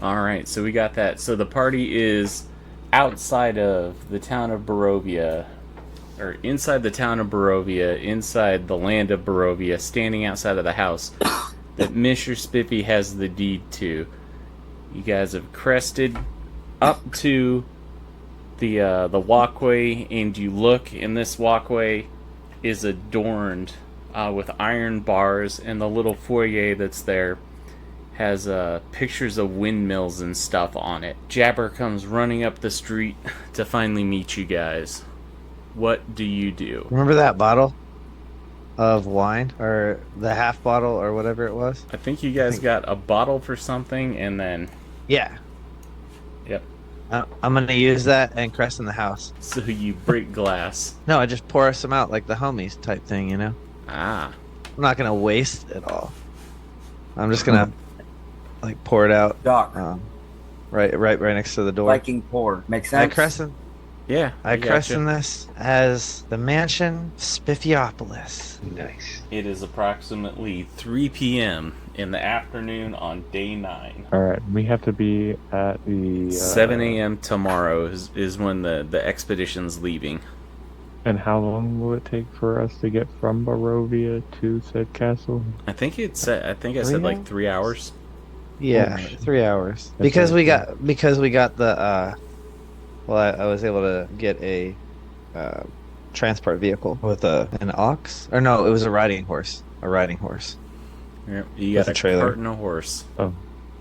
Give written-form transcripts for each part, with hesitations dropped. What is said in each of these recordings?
All right, so we got that. So the party is outside of the town of Barovia, or inside the town of Barovia, inside the land of Barovia, standing outside of the house that Missure Spifi has the deed to. You guys have crested up to the walkway, and you look, and this walkway is adorned with iron bars, and the little foyer that's there has pictures of windmills and stuff on it. Jabber comes running up the street to finally meet you guys. What do you do? Remember that bottle of wine or the half bottle or whatever it was? I think you guys got a bottle for something, and then Yeah. yep. I'm gonna use that and crest in the house. So you break glass. No, I just pour some out like the homies type thing, you know? Ah, I'm not gonna waste it all. I'm just gonna like pour it out Doc, right next to the door. Viking pour. Makes I sense? crescent yeah. I gotcha. christen this as the mansion Spiffiopolis. Nice. It is approximately 3 p.m. in the afternoon on day 9. All right, we have to be at the 7 a.m. tomorrow is when the expedition's leaving. And how long will it take for us to get from Barovia to said castle? I think I said like 3 hours. Yeah, Oh, shit. 3 hours. That's Because we okay. got the I was able to get a transport vehicle with an ox. Or no, it was a riding horse. A riding horse. Yep, you With got a a trailer. cart and a horse. Oh,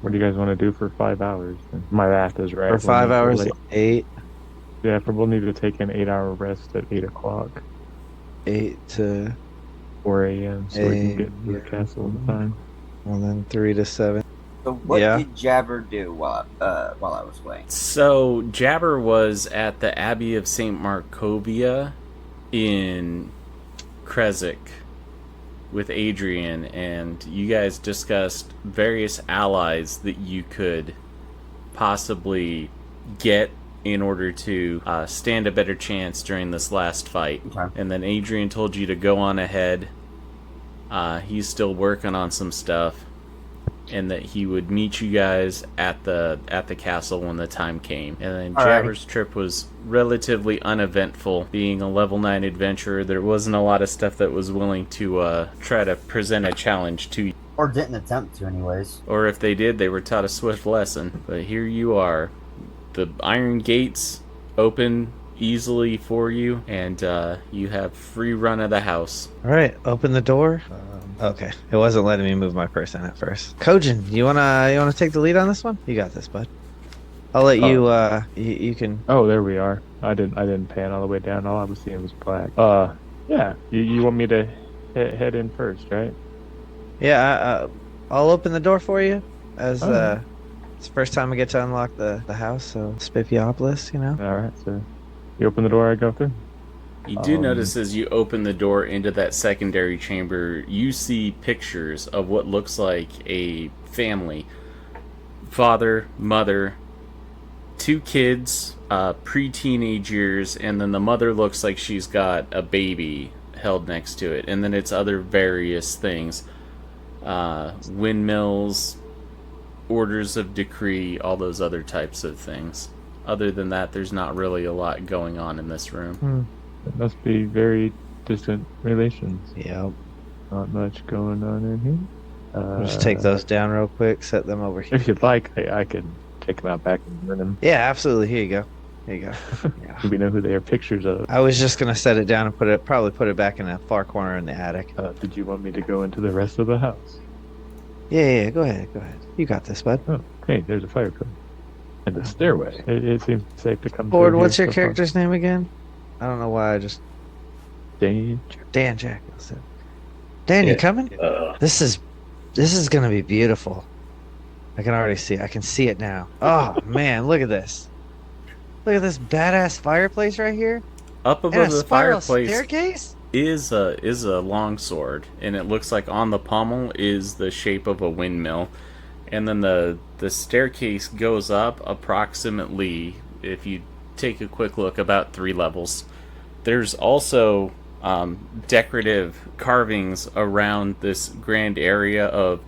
what do you guys want to do for 5 hours? My math is right. For We'll 5 need to, hours, like- 8 yeah, we'll need to take an 8-hour rest at 8 o'clock, to 4 a.m. so we can get to the Yeah. castle in time. and then 3 to 7. So what Yeah. did Jabber do while I was away? So Jabber was at the Abbey of St. Markovia in Kresik with Adrian, and you guys discussed various allies that you could possibly get in order to stand a better chance during this last fight. Okay. And then Adrian told you to go on ahead. He's still working on some stuff, and that he would meet you guys at the castle when the time came. And then All right. Jabber's trip was relatively uneventful. Being a level 9 adventurer, there wasn't a lot of stuff that was willing to try to present a challenge to you. Or didn't attempt to, anyways. Or if they did, they were taught a swift lesson. But here you are. The iron gates open easily for you, and you have free run of the house. All right, open the door. Okay, it wasn't letting me move my person at first. Kojin, you wanna take the lead on this one? You got this, bud. I'll let you. You can. Oh, there we are. I didn't pan all the way down. All I was seeing was black. Yeah. You want me to head in first, right? Yeah, I'll open the door for you. As Oh. it's the first time I get to unlock the house, so Spiffiopolis, you know. All right. So you open the door, I go through. You do notice as you open the door into that secondary chamber, you see pictures of what looks like a family. Father, mother, 2 kids, pre-teenage years, and then the mother looks like she's got a baby held next to it. And then it's other various things. Windmills, orders of decree, all those other types of things. Other than that, there's not really a lot going on in this room. It must be very distant relations. Yeah, Not much going on in here. I'll just take those down real quick. Set them over here. If you'd like, I could take them out back and burn them. Yeah, absolutely. Here you go. Here you go. Yeah. We know who they are pictures of. I was just gonna set it down and probably put it back in a far corner in the attic. Did you want me to go into the rest of the house? Yeah. Go ahead. You got this, bud. Oh, hey, there's a fireplace. And the stairway. It seems safe to come Ford, through what's here your so far. character's name again? I don't know why I just Danger. Dan Jackiels. Dan, you coming? This is gonna be beautiful. I can already see. I can see it now. Oh man, look at this. Look at this badass fireplace right here. Up And above a the spiral fireplace staircase. is a long sword, and it looks like on the pommel is the shape of a windmill, and then the staircase goes up approximately, if you take a quick look, about 3 levels. There's also decorative carvings around this grand area of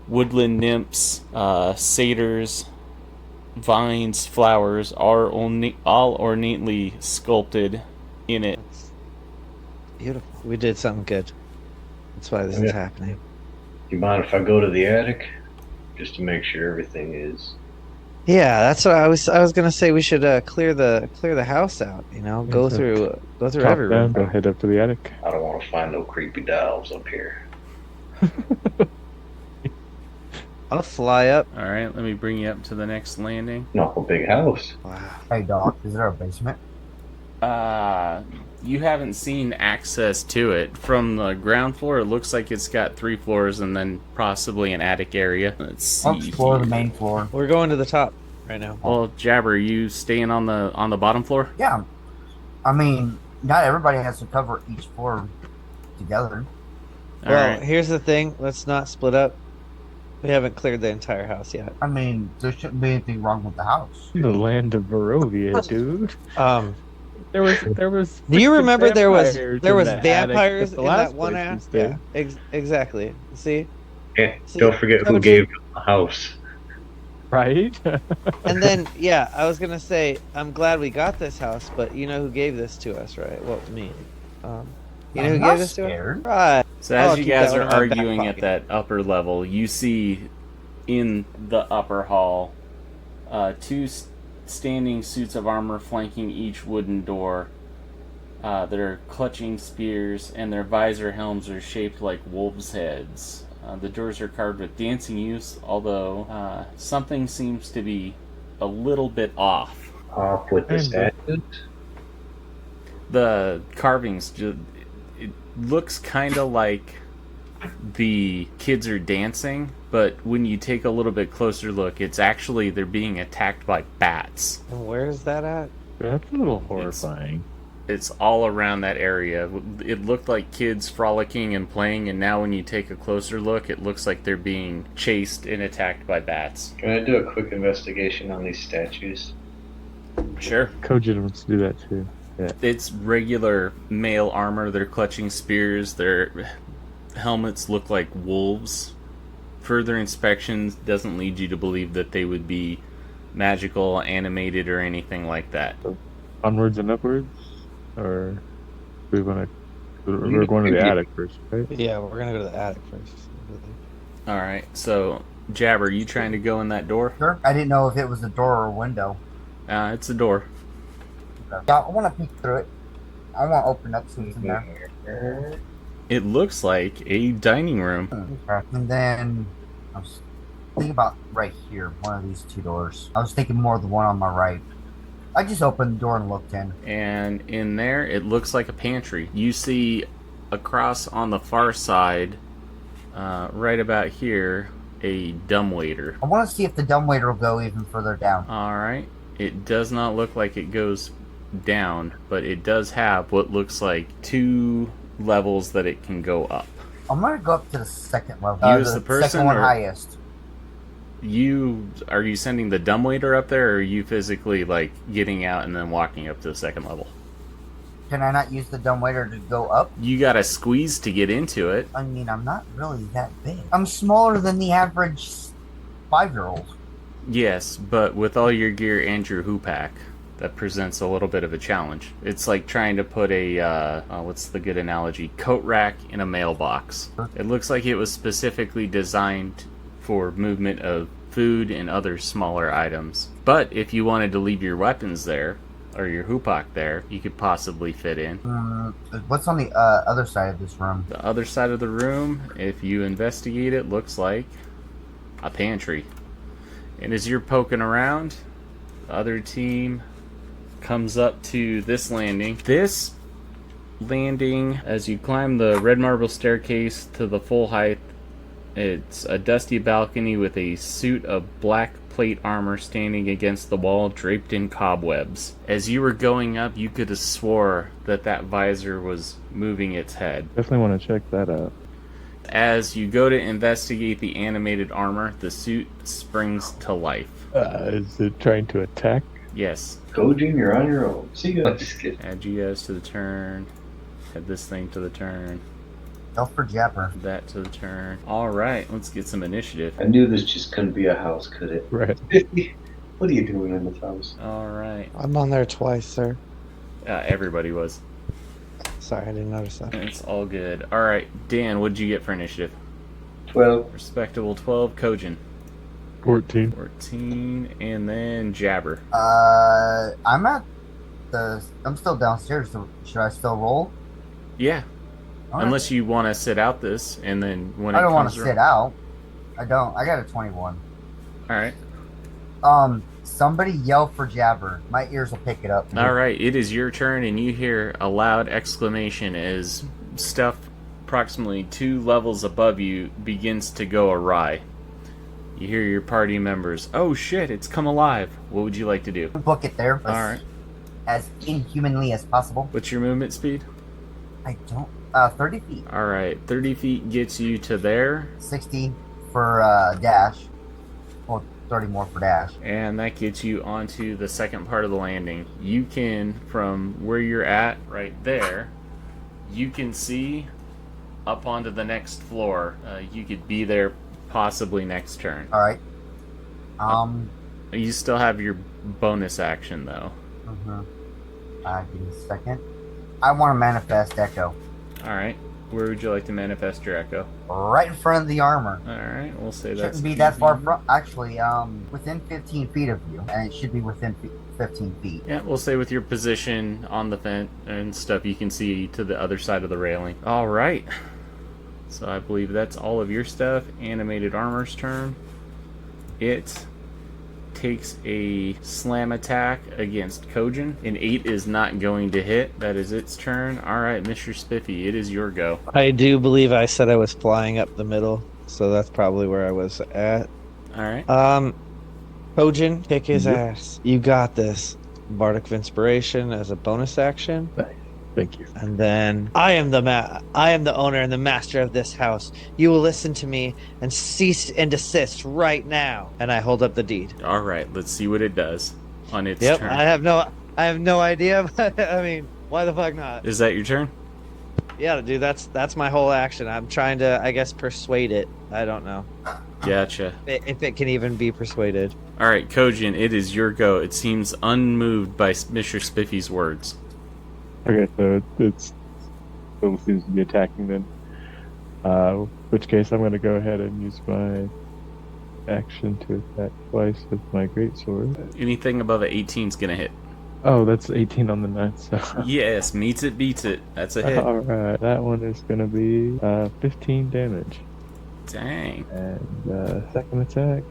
woodland nymphs, satyrs, vines, flowers are all ornately sculpted in it. Beautiful. We did something good. That's why this is happening. Do you mind if I go to the attic? Just to make sure everything is... Yeah, that's what I was gonna say. We should clear the house out. You know, go through Top every room. down, go head up to the attic. I don't want to find no creepy dolls up here. I'll fly up. All right, let me bring you up to the next landing. Not a big house. Wow. Hey, Doc, is there a basement? You haven't seen access to it. From the ground floor, it looks like it's got 3 floors and then possibly an attic area. Let's see. I'll explore the here. main floor. We're going to the top right now. Well, Jabber, are you staying on the bottom floor? Yeah. I mean, not everybody has to cover each floor together. All Well, right. here's the thing. Let's not split up. We haven't cleared the entire house yet. I mean, there shouldn't be anything wrong with the house. The land of Barovia, dude. There was. Do you remember there was vampires vampires in in the that last one place we act? stayed. Yeah, exactly. See, Yeah, See, don't forget who Kojin- gave you the house. Right? and then yeah, I was gonna say I'm glad we got this house, but you know who gave this to us, right? Well, me. You know who I'm gave not this to us? scared. Right. So as I'll you keep guys that are one in my back arguing at pocket. that upper level, you see in the upper hall 2 standing suits of armor flanking each wooden door that are clutching spears, and their visor helms are shaped like wolves' heads. The doors are carved with dancing youths, although something seems to be a little bit off. Off with the statues. The carvings, it looks kind of like the kids are dancing, but when you take a little bit closer look, it's actually they're being attacked by bats. And where's that at? That's a little horrifying. It's all around that area. It looked like kids frolicking and playing, and now when you take a closer look, it looks like they're being chased and attacked by bats. Can I do a quick investigation on these statues? Sure. Kojin wants to do that too. Yeah. It's regular male armor. They're clutching spears. Their helmets look like wolves. Further inspection doesn't lead you to believe that they would be magical, animated, or anything like that. Onwards and upwards? Or we want to... We're going to the attic first, right? Yeah, we're gonna go to the attic first. Alright, so Jabber, you trying to go in that door? Sure. I didn't know if it was a door or a window. It's a door. Yeah, I want to peek through it. I want to open up see what's in there. It looks like a dining room. And then I was thinking about right here, one of these 2 doors. I was thinking more of the one on my right. I just opened the door and looked in. And in there, it looks like a pantry. You see across on the far side, right about here, a dumbwaiter. I want to see if the dumbwaiter will go even further down. Alright, it does not look like it goes down, but it does have what looks like 2 levels that it can go up. I'm going to go up to the second level. You as the person, second one or- highest. Are you sending the dumbwaiter up there, or are you physically like getting out and then walking up to the second level? Can I not use the dumbwaiter to go up? You gotta squeeze to get into it. I mean, I'm not really that big. I'm smaller than the average 5-year-old. Yes, but with all your gear and your hoopak, that presents a little bit of a challenge. It's like trying to put a, what's the good analogy? Coat rack in a mailbox. It looks like it was specifically designed for movement of food and other smaller items. But if you wanted to leave your weapons there, or your hoopak there, you could possibly fit in. What's on the other side of this room? The other side of the room, if you investigate it, looks like a pantry. And as you're poking around, the other team comes up to this landing. This landing, as you climb the red marble staircase to the full height, it's a dusty balcony with a suit of black plate armor standing against the wall, draped in cobwebs. As you were going up, you could have swore that visor was moving its head. Definitely want to check that out. As you go to investigate the animated armor, the suit springs to life. Is it trying to attack? Yes. Kojin, you're on your own. See you. Just kidding. Add you guys to the turn. Add this thing to the turn. Go for Japper. That to the turn. Alright, let's get some initiative. I knew this just couldn't be a house, could it? Right. What are you doing in this house? All right. I'm on there twice, sir. Everybody was. Sorry, I didn't notice that. It's all good. All right, Dan, what did you get for initiative? 12. Respectable 12. Kojin. 14. 14. And then Jabber. I'm still downstairs. So should I still roll? Yeah. All right. Unless you want to sit out this, and then when I it don't want comes to around- sit out. I don't. I got a 21. All right. Somebody yell for Jabber. My ears will pick it up. All right. It is your turn, and you hear a loud exclamation as stuff approximately 2 levels above you begins to go awry. You hear your party members. Oh shit! It's come alive. What would you like to do? Book it there. All right. As inhumanly as possible. What's your movement speed? I don't. 30 feet. All right. 30 feet gets you to there. 60 for dash. Well, 30 more for dash. And that gets you onto the second part of the landing. You can, from where you're at right there, you can see up onto the next floor. You could be there possibly next turn. All right. You still have your bonus action though. Give me a second. I want to manifest Echo. All right. Where would you like to manifest your echo? Right in front of the armor. All right. We'll say that's Shouldn't be that far from. Actually, within 15 feet of you, and it should be within 15 feet. Yeah, we'll say with your position on the fence and stuff, you can see to the other side of the railing. All right. So I believe that's all of your stuff. Animated armor's turn. It takes a slam attack against Kojin. An 8 is not going to hit. That is its turn. All right, Mr. Spiffy, it is your go. I do believe I said I was flying up the middle, so that's probably where I was at. All right. Kojin, kick his ass. You got this. Bardic of Inspiration as a bonus action. Thank you. And then I am the owner and the master of this house. You will listen to me and cease and desist right now. And I hold up the deed. All right, let's see what it does on its Yep, turn. I have no idea, but I mean, why the fuck not? Is that your turn? Yeah, dude, that's my whole action. I'm trying to, I guess, persuade it. I don't know Gotcha. if it can even be persuaded. All right, Kojin, it is your go. It seems unmoved by Mr. Spiffy's words. Okay, so it still seems to be attacking then. Which case I'm going to go ahead and use my action to attack twice with my greatsword. Anything above an 18 is going to hit. Oh, that's 18 on the 9th, so... Yes, meets it, beats it. That's a hit. Alright, that one is going to be 15 damage. Dang. And second attack,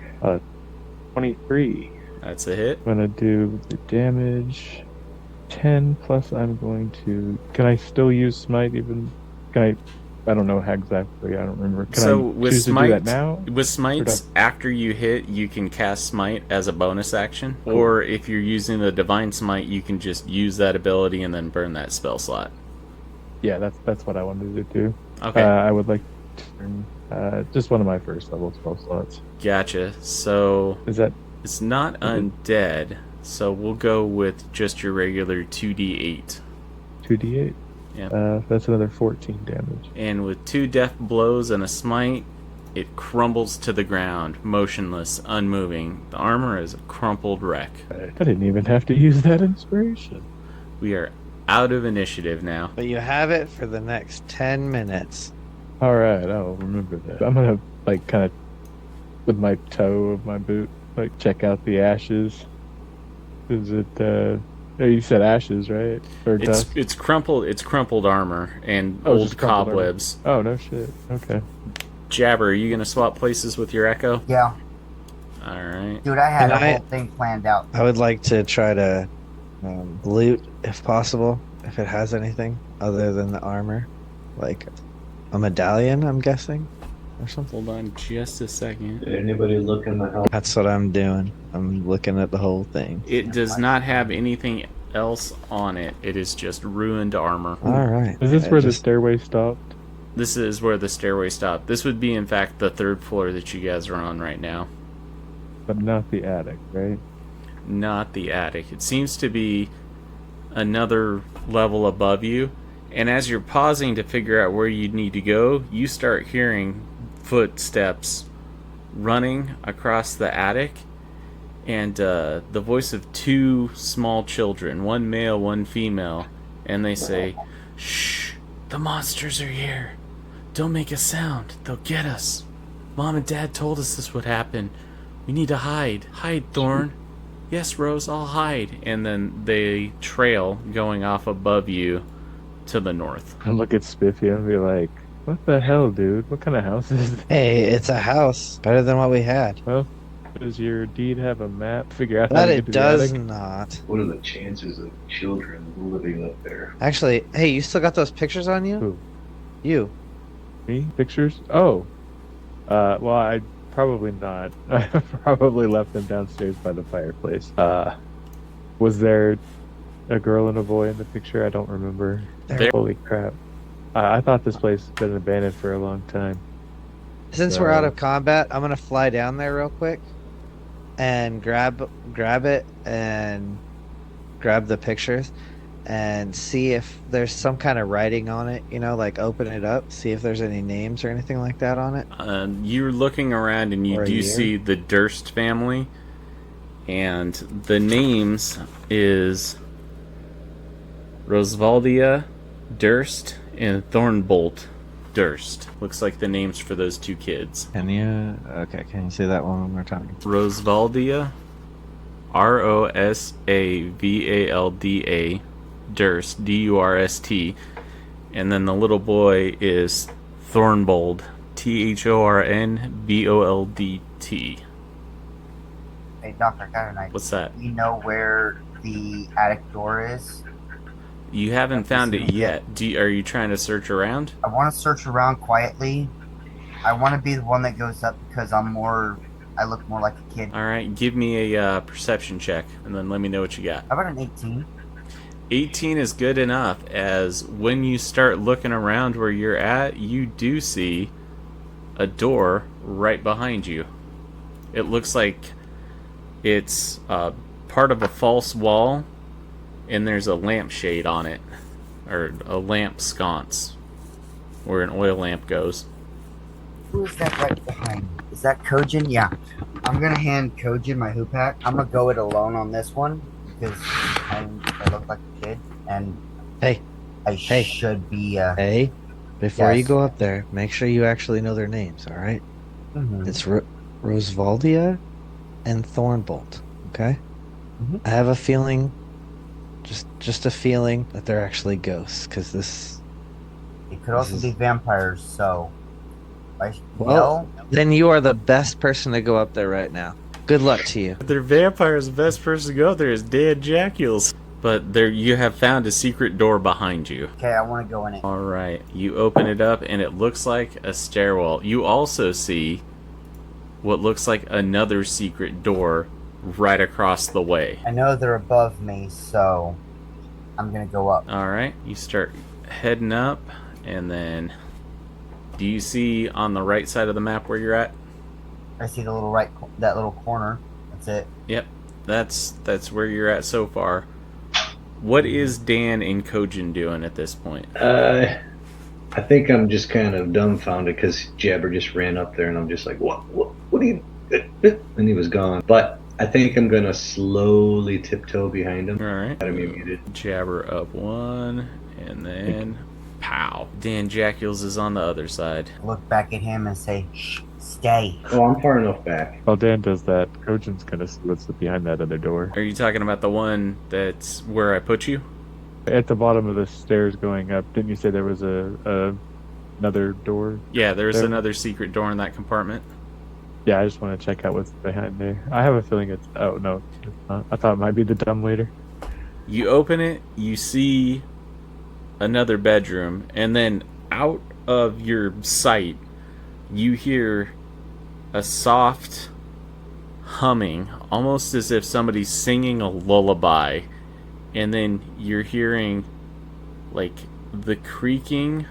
23. That's a hit. I'm going to do the damage... 10 plus I'm going to... Can I still use smite even? I don't know how exactly, I don't remember. Can So I with choose smite, to do that now? with smites, after you hit, you can cast smite as a bonus action. Or if you're using the divine smite, you can just use that ability and then burn that spell slot. Yeah, that's what I wanted to do. Okay. I would like to turn just one of my first level spell slots. Gotcha. So Is that... it's not undead. So we'll go with just your regular 2d8. 2d8? Yeah. That's another 14 damage. And with 2 death blows and a smite, it crumbles to the ground, motionless, unmoving. The armor is a crumpled wreck. I didn't even have to use that inspiration. We are out of initiative now. But you have it for the next 10 minutes. Alright, I'll remember that. I'm gonna, kind of, with my toe of my boot, check out the ashes. Is it, you said ashes, right? Or dust? It's crumpled armor and Oh, old just crumpled armor. cobwebs. Oh, no shit. Okay. Jabber, are you gonna swap places with your echo? Yeah. Alright. Dude, I had And the whole thing planned out. I would like to try to loot, if possible, if it has anything other than the armor. Like a medallion, I'm guessing, or something. Hold on just a second. Did anybody look in the house? That's what I'm doing. I'm looking at the whole thing. It does not have anything else on it. It is just ruined armor. All right. Is this where the stairway stopped? This is where the stairway stopped. This would be, in fact, the 3rd floor that you guys are on right now. But not the attic, right? Not the attic. It seems to be another level above you. And as you're pausing to figure out where you need to go, you start hearing footsteps running across the attic. and the voice of two small children, one male, one female, and they say, "Shh, the monsters are here. Don't make a sound. They'll get us. Mom and Dad told us this would happen. We need to hide. Hide, Thorn." "Yes, Rose, I'll hide." And then they trail going off above you to the north. I look at Spiffy and be like, "What the hell, dude? What kind of house is this?" Hey, it's a house. Better than what we had. Well, does your deed have a map? Figure out how But to it get to the does attic? not. What are the chances of children living up there? Actually, hey, you still got those pictures on you? Who? You. Me? Pictures? Oh. Well, I probably not. I probably left them downstairs by the fireplace. Was there a girl and a boy in the picture? I don't remember. There- Holy crap. I thought this place had been abandoned for a long time. Since we're out of combat, I'm gonna fly down there real quick and grab it and grab the pictures and see if there's some kind of writing on it, like open it up, see if there's any names or anything like that on it. You're looking around and you Or a do year? see the Durst family, and the names is Rosvaldia Durst and Thornbolt Durst. Looks like the names for those two kids. Can you say that one more time? Rosvaldia, Rosavalda Durst, Durst, and then the little boy is Thornbold, Thornbolt. Hey, Doctor, I got an idea. What's that? You know where the attic door is? You haven't found it yet. Are you trying to search around? I want to search around quietly. I want to be the one that goes up because I look more like a kid. All right, give me a perception check, and then let me know what you got. How about an 18? 18 is good enough, as when you start looking around where you're at, you do see a door right behind you. It looks like it's part of a false wall, and there's a lampshade on it, or a lamp sconce, where an oil lamp goes. Who is that right behind me? Is that Kojin? Yeah. I'm going to hand Kojin my hoop hack. I'm going to go it alone on this one because I look like a kid. And Hey. I Hey. should be... Hey, before you Yes. go up there, make sure you actually know their names, all right? Mhm. It's Rosvaldia and Thornbolt, okay? Mhm. I have a feeling, just a feeling that they're actually ghosts, because this... It could also This be is- vampires, so... Well, then you are the best person to go up there right now. Good luck to you. They're vampires. The best person to go there is dead Jackiels. But there, you have found a secret door behind you. Okay, I want to go in it. All right, you open it up, and it looks like a stairwell. You also see what looks like another secret door right across the way. I know they're above me, so I'm going to go up. All right, you start heading up, and then do you see on the right side of the map where you're at? I see the little that little corner. That's it. Yep, that's where you're at so far. What is Dan and Kojin doing at this point? I think I'm just kind of dumbfounded because Jabber just ran up there and I'm just like, what are you... And he was gone. But I think I'm going to slowly tiptoe behind him. All right, Got him muted. Jabber up one, and then pow. Dan Jackiels is on the other side. Look back at him and say, shh, stay. Oh, I'm far enough back. While Dan does that, Kojin's gonna see what's behind that other door. Are you talking about the one that's where I put you? At the bottom of the stairs going up, didn't you say there was another door? Yeah, there's There. another secret door in that compartment. Yeah, I just want to check out what's behind there. I have a feeling it's... Oh, no, it's not. I thought it might be the dumb waiter. You open it, you see another bedroom, and then out of your sight, you hear a soft humming, almost as if somebody's singing a lullaby, and then you're hearing like the creaking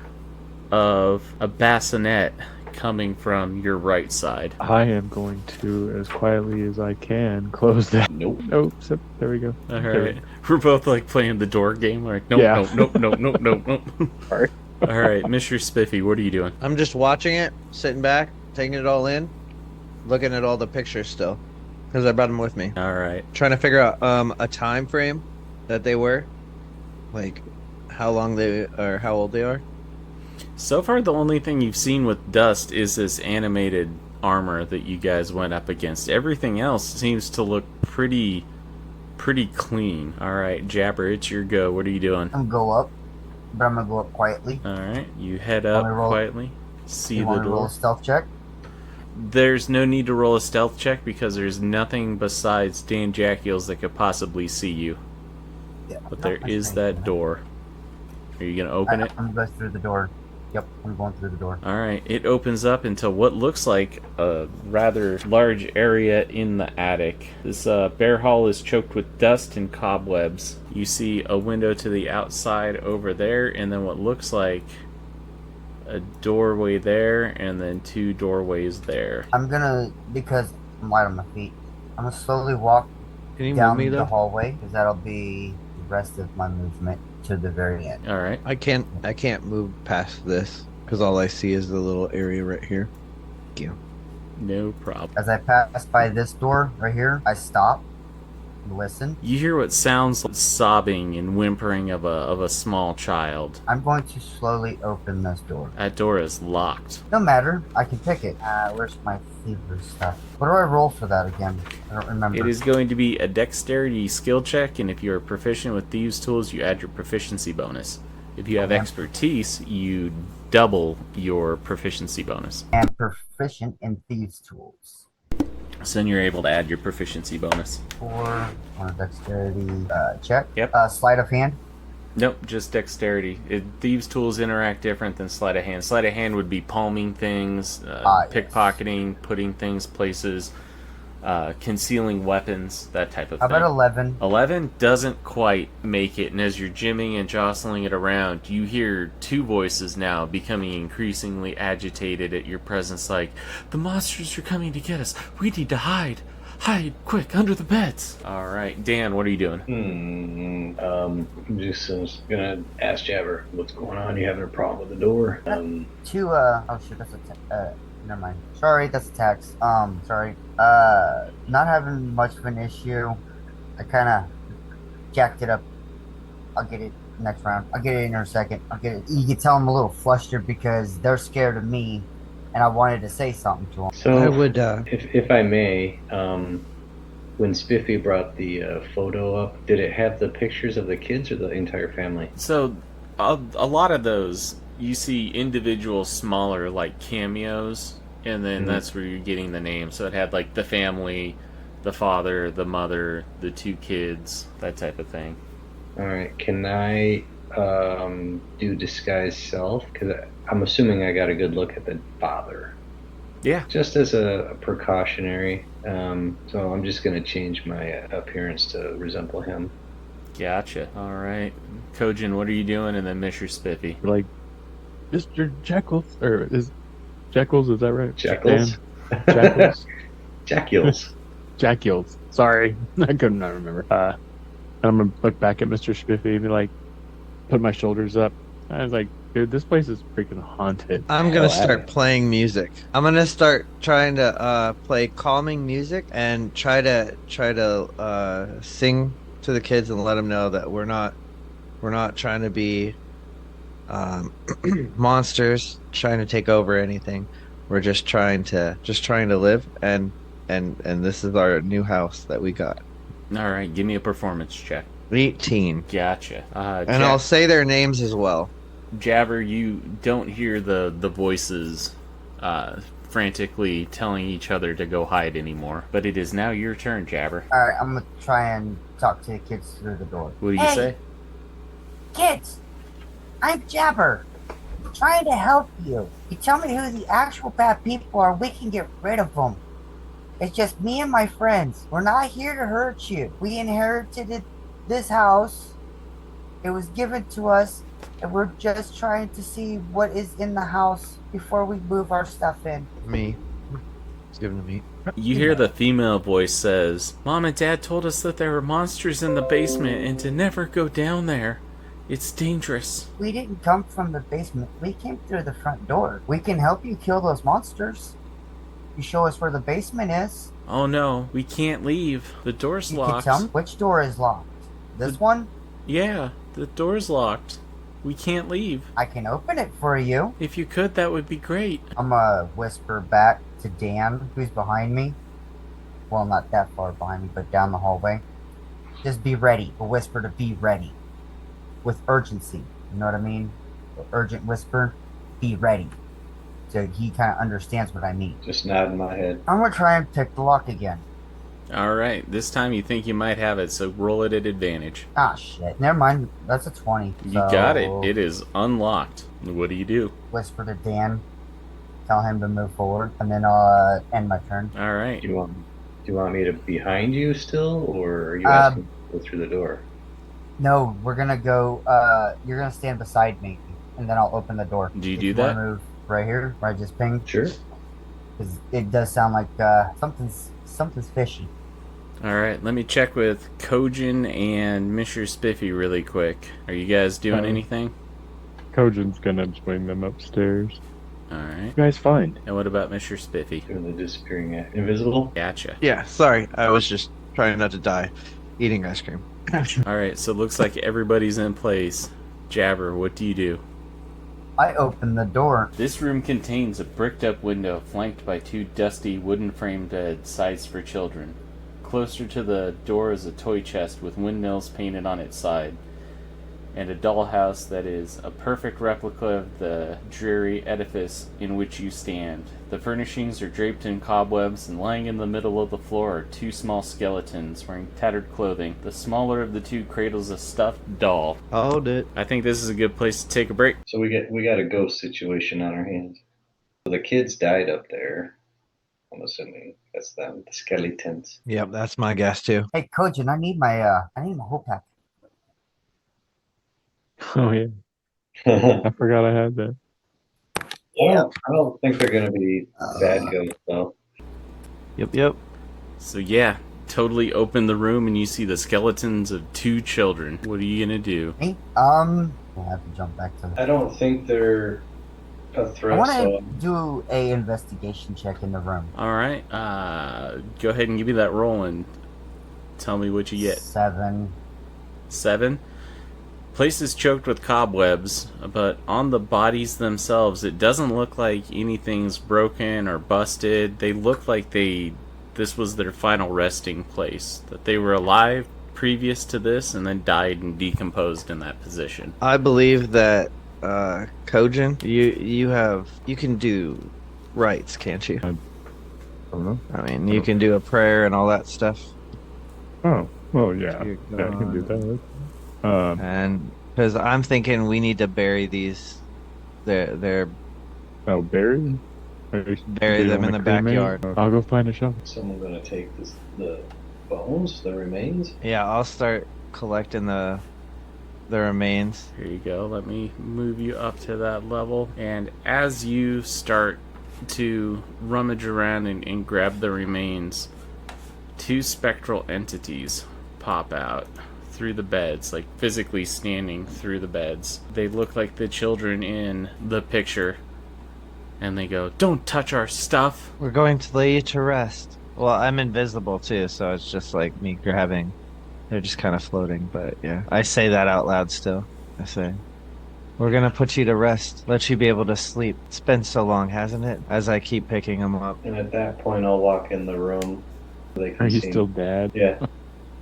of a bassinet coming from your right side. I am going to, as quietly as I can, close that. Nope. Oh, so, there we go. All There we right, we're both like playing the door game. Like, nope, Yeah. nope, nope, nope, nope, nope, nope. Sorry. All right, Missure Spifi, what are you doing? I'm just watching it, sitting back, taking it all in, looking at all the pictures still. because I brought them with me. All right. Trying to figure out a time frame that they were, like how long they or how old they are. So far, the only thing you've seen with Dust is this animated armor that you guys went up against. Everything else seems to look pretty clean. All right, Jabber, it's your go. What are you doing? I'm gonna go up, but I'm gonna go up quietly. All right, you head up quietly. See the Roll door. a stealth check. There's no need to roll a stealth check because there's nothing besides Dan Jackiels that could possibly see you. Yeah, But there is that door. Are you gonna open it? I'm gonna go through the door. Yep, I'm going through the door. All right, it opens up into what looks like a rather large area in the attic. This bare hall is choked with dust and cobwebs. You see a window to the outside over there, and then what looks like a doorway there, and then 2 doorways there. I'm gonna, because I'm light on my feet, I'm gonna slowly walk Can you down move me the though? hallway, because that'll be the rest of my movement to the very end. All right. I can't move past this because all I see is the little area right here. Thank you. No problem. As I pass by this door right here, I stop and listen. You hear what sounds like sobbing and whimpering of a small child. I'm going to slowly open this door. That door is locked. No matter, I can pick it. Where's my fever stuff? What do I roll for that again? I don't remember. It is going to be a dexterity skill check, and if you are proficient with thieves' tools, you add your proficiency bonus. If you have Okay. expertise, you double your proficiency bonus. And proficient in thieves' tools. So then you're able to add your proficiency bonus. 4 on a dexterity check. Yep. Sleight of hand. Nope, just dexterity. Thieves' tools interact different than sleight of hand. Sleight of hand would be palming things, Yes. pickpocketing, putting things places, concealing weapons, that type of How thing. about 11? 11 doesn't quite make it, and as you're jimming and jostling it around, you hear 2 voices now becoming increasingly agitated at your presence, like, "The monsters are coming to get us. We need to hide. Hide, quick, under the beds." Alright, Dan, what are you doing? I'm just gonna ask Jabber what's going on. You having a problem with the door? 2, oh shit, that's a, never mind. Sorry, that's a tax. Sorry. Not having much of an issue. I kinda jacked it up. I'll get it next round. I'll get it in a second. I'll get it. You can tell I'm a little flustered because they're scared of me, and I wanted to say something to them. So I would. if I may, when Spiffy brought the photo up, did it have the pictures of the kids or the entire family? So, a lot of those, you see individual smaller, like, cameos, and then that's where you're getting the name. So it had, like, the family, the father, the mother, the 2 kids, that type of thing. All right, can I do disguise self? Because I'm assuming I got a good look at the father. Yeah. Just as a precautionary. So I'm just going to change my appearance to resemble him. Gotcha. Alright. Kojin, what are you doing? And then Missure Spifi. Like, Mr. Jackiels, or is Jackiels, is that right? Jackiels? Dan? Jackiels? Jackiels. Jackiels. Sorry, I could not remember. And I'm gonna look back at Mr. Spiffy and be like, put my shoulders up. I was like, dude, this place is freaking haunted. I'm gonna Hell, start playing music. I'm gonna start trying to play calming music and try to sing to the kids and let them know that we're not trying to be monsters trying to take over anything. We're just trying to live, and this is our new house that we got. Alright, give me a performance check. 18. Gotcha. And I'll say their names as well. Jabber, you don't hear the voices frantically telling each other to go hide anymore. But it is now your turn, Jabber. Alright, I'm gonna try and talk to the kids through the door. What do you Hey! say? Kids, I'm Jabber. I'm trying to help you. You tell me who the actual bad people are, we can get rid of them. It's just me and my friends. We're not here to hurt you. We inherited this house. It was given to us, and we're just trying to see what is in the house before we move our stuff in. Me. It's given to me. You hear the female voice says, "Mom and Dad told us that there were monsters in the basement and to never go down there. It's dangerous." We didn't come from the basement. We came through the front door. We can help you kill those monsters. You show us where the basement is. Oh no, we can't leave. The door's You can locked. tell me which door is locked. This one? Yeah, the door's locked. We can't leave. I can open it for you. If you could, that would be great. I'm gonna whisper back to Dan, who's behind me. Well, not that far behind me, but down the hallway. Just be ready. A whisper to be ready. With urgency. You know what I mean? An urgent whisper. Be ready. So he kind of understands what I mean. Just nodding my head. I'm gonna try and pick the lock again. Alright, this time you think you might have it, so roll it at advantage. Ah, shit. Never mind. That's a 20. You got it. It is unlocked. What do you do? Whisper to Dan. Tell him to move forward. And then I'll end my turn. Alright. Do you want me to behind you still, or are you asking to go through the door? No, we're gonna go. You're gonna stand beside me, and then I'll open the door. Do you If do you that? wanna move right here, where I just pinged, Sure. because it does sound like something's fishy. Alright, let me check with Kojin and Missure Spifi really quick. Are you guys doing anything? Kojin's gonna join them upstairs. Alright. You guys fine? And what about Missure Spifi? Doing the disappearing act. Invisible? Gotcha. Yeah, sorry. I was just trying not to die eating ice cream. Alright, so it looks like everybody's in place. Jabber, what do you do? I open the door. This room contains a bricked up window flanked by two dusty wooden framed beds sized for children. Closer to the door is a toy chest with windmills painted on its side, and a dollhouse that is a perfect replica of the dreary edifice in which you stand. The furnishings are draped in cobwebs, and lying in the middle of the floor are two small skeletons wearing tattered clothing. The smaller of the two cradles a stuffed doll. Hold it. I think this is a good place to take a break. So we got a ghost situation on our hands. So the kids died up there. I'm assuming that's them, the skeletons. Yep, that's my guess too. Hey, Kojin, I need my whole pack. Oh yeah, I I forgot I had that. don't think they're gonna be bad ghosts though. Yep. So yeah, totally open the room and you see the skeletons of two children. What are you gonna do? Hey, I'll have to jump back to. I don't think they're a I threat. want So to do a investigation check in the room. Alright, go ahead and give me that roll and tell me what you get. 7. 7. Place is choked with cobwebs, but on the bodies themselves, it doesn't look like anything's broken or busted. They look like this was their final resting place. That they were alive previous to this and then died and decomposed in that position. I believe that Kojin, you can do rites, can't you? I don't know. I mean, you can do a prayer and all that stuff. Oh, well, yeah. Dear Yeah, I can do God. that. And because I'm thinking we need to bury these, they're Oh, bury? Bury them in the backyard. I'll go find a shovel. someone gonna take the bones, the remains? Yeah, I'll start collecting the remains. Here you go. Let me move you up to that level. And as you start to rummage around and grab the remains, two spectral entities pop out through the beds, like physically standing through the beds. They look like the children in the picture. And they go, "Don't touch our stuff." We're going to lay you to rest. Well, I'm invisible too, so it's just like me grabbing. They're just kind of floating, but yeah. I say that out loud still. I say, we're gonna put you to rest, let you be able to sleep. It's been so long, hasn't it? As I keep picking them up. And at that point, I'll walk in the room. They can Are you see still me. dead? Yeah.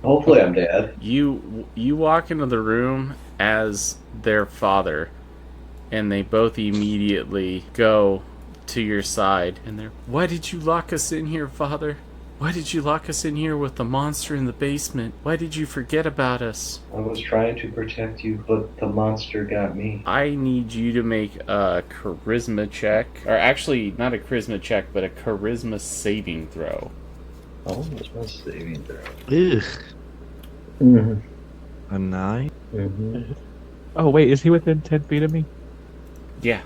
Hopefully, I'm dead. You walk into the room as their father, and they both immediately go to your side. And they're, "Why did you lock us in here, Father? Why did you lock us in here with the monster in the basement? Why did you forget about us?" I was trying to protect you, but the monster got me. I need you to make a charisma check. Or actually, not a charisma check, but a charisma saving throw. Oh, what's my saving throw? Ugh. Mm-hmm. A 9? Mm-hmm. Oh, wait, is he within 10 feet of me? Yeah.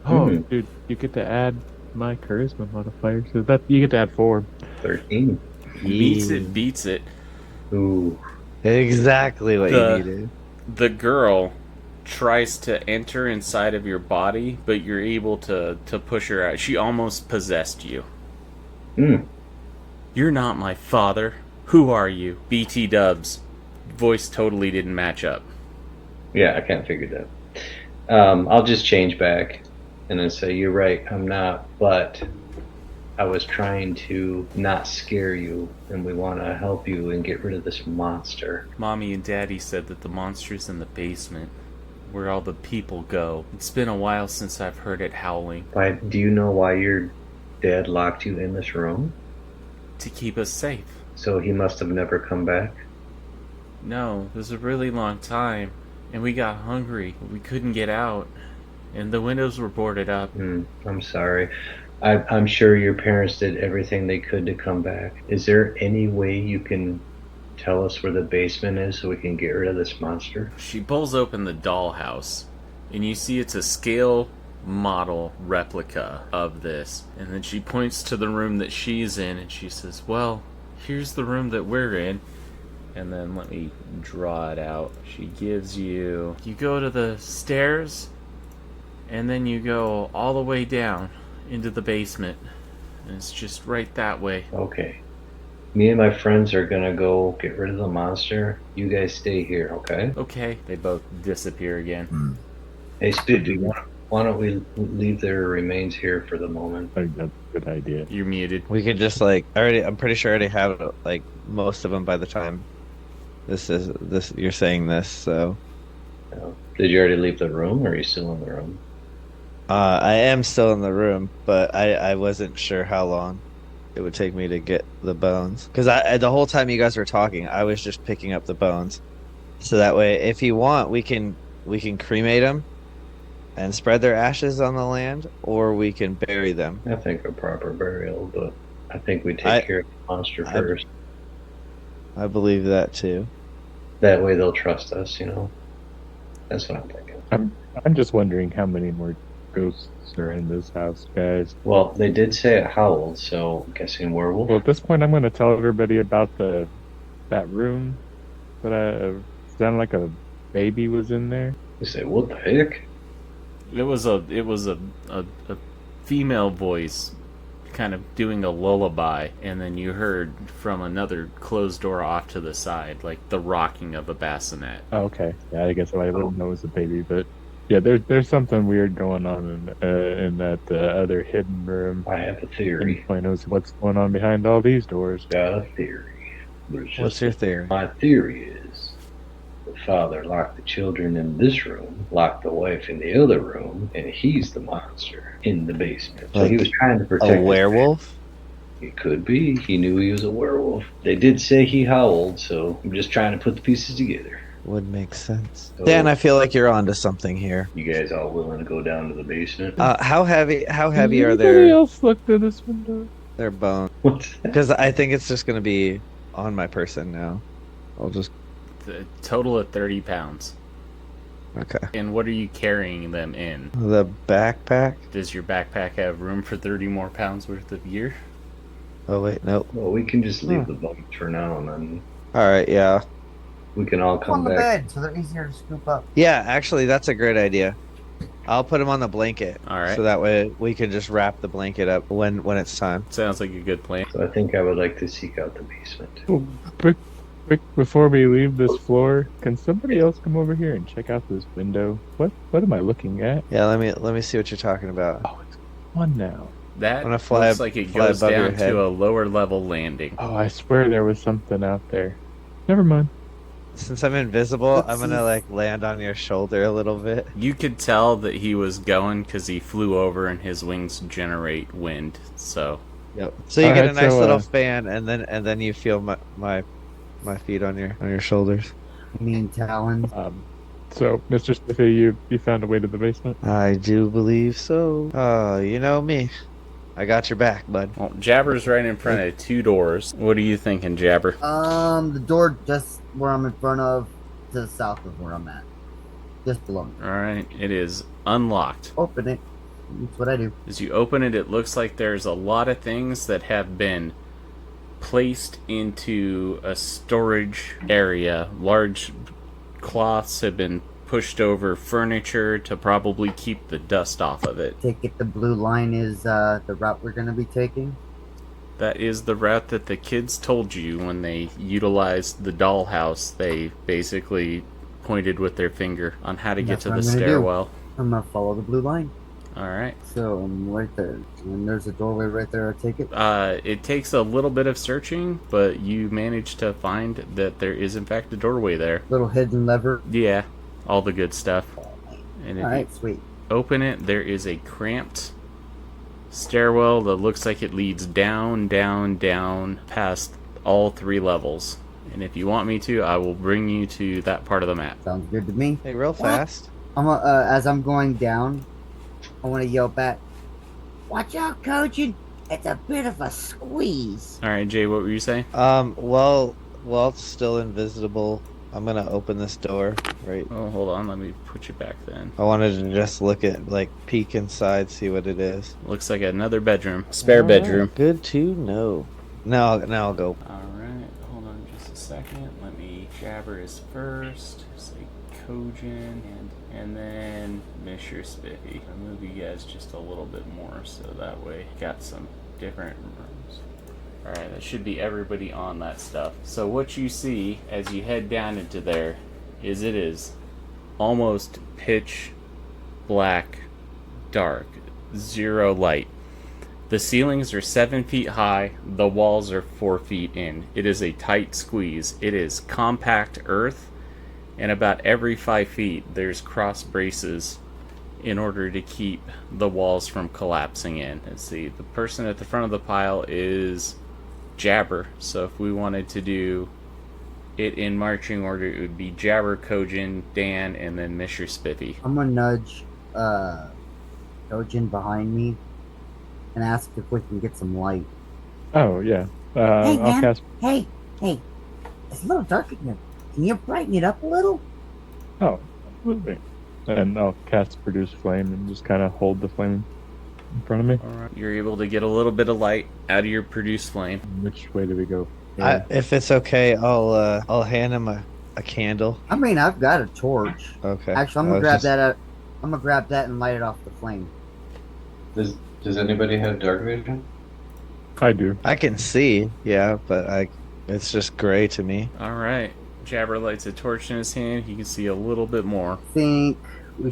Oh, Mhm. dude, you get to add my charisma modifier, so that you get to add 4. 13. Meets it, beats it. Ooh. Exactly what The- you needed. The girl tries to enter inside of your body, but you're able to push her out. She almost possessed you. Mm. You're not my father. Who are you? BT dubs. Voice totally didn't match up. Yeah, I can't figure that. I'll just change back and then say, you're right, I'm not, but I was trying to not scare you, and we want to help you and get rid of this monster. Mommy and Daddy said that the monster's in the basement, where all the people go. It's been a while since I've heard it howling. Do you know why your dad locked you in this room? To keep us safe. So he must have never come back? No, it was a really long time, and we got hungry. We couldn't get out, and the windows were boarded up. I'm sorry. I'm sure your parents did everything they could to come back. Is there any way you can tell us where the basement is so we can get rid of this monster? She pulls open the dollhouse, and you see it's a scale model replica of this. And then she points to the room that she's in, and she says, well, here's the room that we're in. And then let me draw it out. She gives you go to the stairs, and then you go all the way down into the basement. And it's just right that way. Okay. Me and my friends are gonna go get rid of the monster. You guys stay here, okay? Okay. They both disappear again. Hey, Stu, why don't we leave their remains here for the moment? I think that's a good idea. You're muted. We could just I'm pretty sure I already have like most of them by the time you're saying this, so. Did you already leave the room, or are you still in the room? I am still in the room, but I wasn't sure how long it would take me to get the bones. Because the whole time you guys were talking, I was just picking up the bones. So that way, if you want, we can cremate them and spread their ashes on the land, or we can bury them. I think a proper burial, but I think we take care of the monster first. I believe that too. That way they'll trust us, you know? That's what I'm thinking. I'm just wondering how many more ghosts are in this house, guys. Well, they did say it howled, so I'm guessing werewolf. Well, at this point, I'm going to tell everybody about that room that sounded like a baby was in there. They say, what the heck? It was a female voice kind of doing a lullaby, and then you heard from another closed door off to the side, like the rocking of a bassinet. Oh, okay. Yeah, I guess I didn't know it was a baby, but yeah, there's something weird going on in that other hidden room. I have a theory. Who knows what's going on behind all these doors? Got a theory. What's your theory? My theory is the father locked the children in this room, locked the wife in the other room, and he's the monster in the basement. So he was trying to protect a werewolf? It could be. He knew he was a werewolf. They did say he howled, so I'm just trying to put the pieces together. Would make sense. So, Dan, I feel like you're onto something here. You guys all willing to go down to the basement? How heavy are Anybody else look through this window? their bones? What's that? Because I think it's just going to be on my person now. I'll just... The total of 30 pounds. Okay. And what are you carrying them in? The backpack? Does your backpack have room for 30 more pounds worth of gear? Oh, wait, nope. Well, we can just leave the bones for now, and then Alright, yeah. we can all On come the back. bed, so they're easier to scoop up. Yeah, actually, that's a great idea. I'll put them on the blanket. Alright. So that way we can just wrap the blanket up when it's time. Sounds like a good plan. So I think I would like to seek out the basement. Oh, quick, before we leave this floor, can somebody else come over here and check out this window? What am I looking at? Yeah, let me see what you're talking about. Oh, it's on now. That Wanna fly looks like it fly goes above your down head? to a lower level landing. Oh, I swear there was something out there. Never mind. Since I'm invisible, Let's I'm gonna see. like land on your shoulder a little bit. You could tell that he was going because he flew over and his wings generate wind. So Yep. So you get a Alright, nice so, little fan, and then you feel my feet on your shoulders. Mean talons. So, Mr. Spiffy, you found a way to the basement? I do believe so. Oh, you know me. I got your back, bud. well, Jabber's right in front of two doors. What are you thinking, Jabber? The door just where I'm in front of, to the south of where I'm at. Just below me. Alright, it is unlocked. Open it. That's what I do. As you open it, it looks like there's a lot of things that have been placed into a storage area. Large cloths have been pushed over furniture to probably keep the dust off of it. Take it the blue line is the route we're going to be taking. That is the route that the kids told you when they utilized the dollhouse. They basically pointed with their finger on how to get That's to what the I'm gonna do. stairwell. I'm gonna follow the blue line. Alright. So I'm right there. And there's a doorway right there, I take it. It takes a little bit of searching, but you manage to find that there is in fact a doorway there. Little hidden lever. Yeah, all the good stuff. And if Alright, you sweet. open it, there is a cramped stairwell that looks like it leads down, down, down past all 3 levels. And if you want me to, I will bring you to that part of the map. Sounds good to me. Hey, real fast. As I'm going down, I want to yell back, "Watch out, Kojin! It's a bit of a squeeze." Alright, Jay, what were you saying? While it's still invisible, I'm gonna open this door, right? Oh, hold on, let me put you back then. I wanted to just look at, like, peek inside, see what it is. Looks like another bedroom. Spare bedroom. Good to know. Now I'll go. Alright, hold on just a second. Let me jabber his first. Say Kojin and then Missure Spifi. I'll move you guys just a little bit more so that way got some different rooms. Alright, that should be everybody on that stuff. So what you see as you head down into there is it is almost pitch black, dark, zero light. The ceilings are 7 feet high, the walls are 4 feet in. It is a tight squeeze. It is compact earth, and about every 5 feet there's cross braces in order to keep the walls from collapsing in. Let's see, the person at the front of the pile is Jabber, so if we wanted to do it in marching order, it would be Jabber, Kojin, Dan, and then Missure Spifi. I'm gonna nudge Kojin behind me and ask if we can get some light. Oh, yeah. Hey, I'll man. cast. Hey, it's a little dark in here. Can you brighten it up a little? Oh, absolutely. And I'll cast Produce Flame and just kind of hold the flame in front of me. Alright, you're able to get a little bit of light out of your produce flame. Which way do we go? If it's okay, I'll hand him a candle. I mean, I've got a torch. Okay. Actually, I'm gonna grab that out. I'm gonna grab that and light it off the flame. Does anybody have dark vision? I do. I can see, yeah, but it's just gray to me. Alright. Jabber lights a torch in his hand. He can see a little bit more. Think I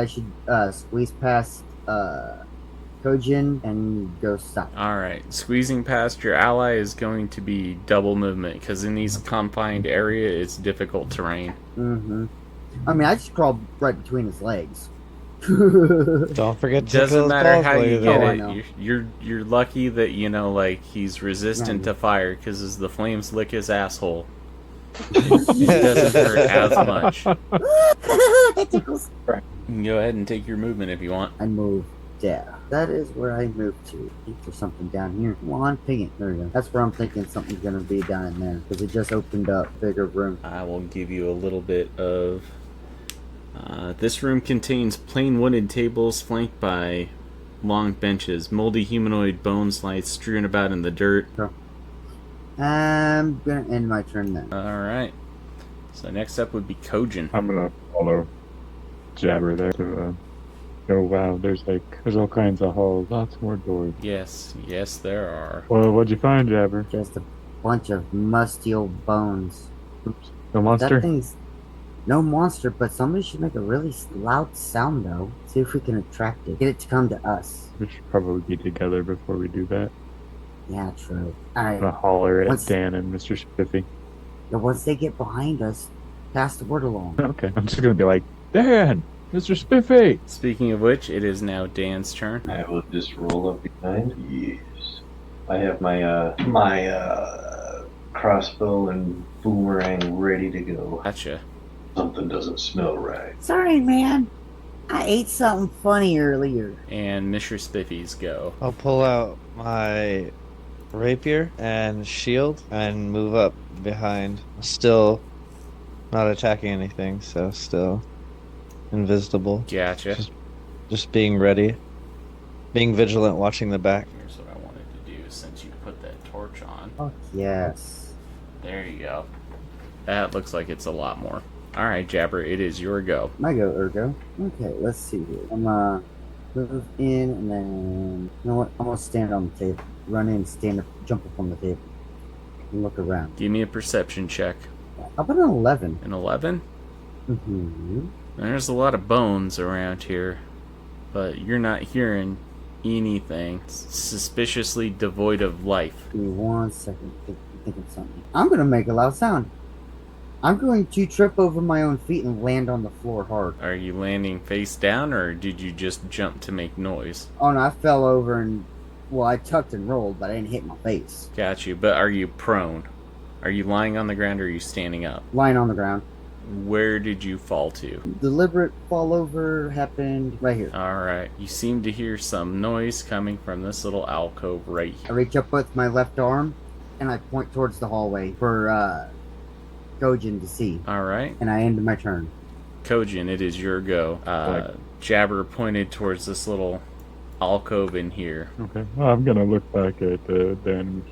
should squeeze past Kojin and go south. Alright. Squeezing past your ally is going to be double movement, because in these confined area, it's difficult terrain. Mm-hmm. I mean, I just crawled right between his legs. Don't forget to Doesn't matter how you get I it. know. You're lucky that, like, he's resistant to fire, because as the flames lick his asshole, it doesn't hurt as much. That tickles. You can go ahead and take your movement if you want. I move there. That is where I move to. I think there's something down here. Come on, ping it. There we go. That's where I'm thinking something's gonna be down in there, because it just opened up bigger room. I will give you a little bit of... this room contains plain wooden tables flanked by long benches. Moldy humanoid bones lie strewn about in the dirt. I'm gonna end my turn then. Alright. So next up would be Kojin. I'm gonna follow Jabber there to oh wow, there's all kinds of halls, lots more doors. Yes, there are. Well, what'd you find, Jabber? Just a bunch of musty old bones. Oops. No monster? That thing's no monster, but somebody should make a really loud sound though. See if we can attract it. Get it to come to us. We should probably be together before we do that. Yeah, true. I'm Alright. gonna holler at Once- Dan and Mr. Spiffy. But once they get behind us, pass the word along. Okay. I'm just gonna be like, Dan! Mr. Spiffy! Speaking of which, it is now Dan's turn. I will just roll up behind. Yes. I have my crossbow and boomerang ready to go. Gotcha. Something doesn't smell right. Sorry, man. I ate something funny earlier. And Missure Spiffy's go. I'll pull out my rapier and shield and move up behind. Still not attacking anything, so still invisible. Gotcha. Just being ready. Being vigilant, watching the back. Here's what I wanted to do since you put that torch on. Oh, yes. There you go. That looks like it's a lot more. Alright, Jabber, it is your go. My go, Ergo. Okay, let's see here. I'm gonna move in and then... You know what? I'm gonna stand on the table. run in, stand up, jump up on the table, and look around. Give me a perception check. How about an 11? An 11? Mm-hmm. There's a lot of bones around here, but you're not hearing anything suspiciously devoid of life. Give me 1 second to think of something. I'm going to make a loud sound. I'm going to trip over my own feet and land on the floor hard. Are you landing face down, or did you just jump to make noise? Oh no, I fell over and, well, I tucked and rolled, but I didn't hit my face. Got you, but are you prone? Are you lying on the ground, or are you standing up? Lying on the ground. Where did you fall to? Deliberate fall over happened right here. Alright, you seem to hear some noise coming from this little alcove right I here. reach up with my left arm and I point towards the hallway for Kojin to see. Alright, And I end my turn. Kojin, it is your go. Jabber pointed towards this little alcove in here. Okay. Well, I'm gonna look back at Dan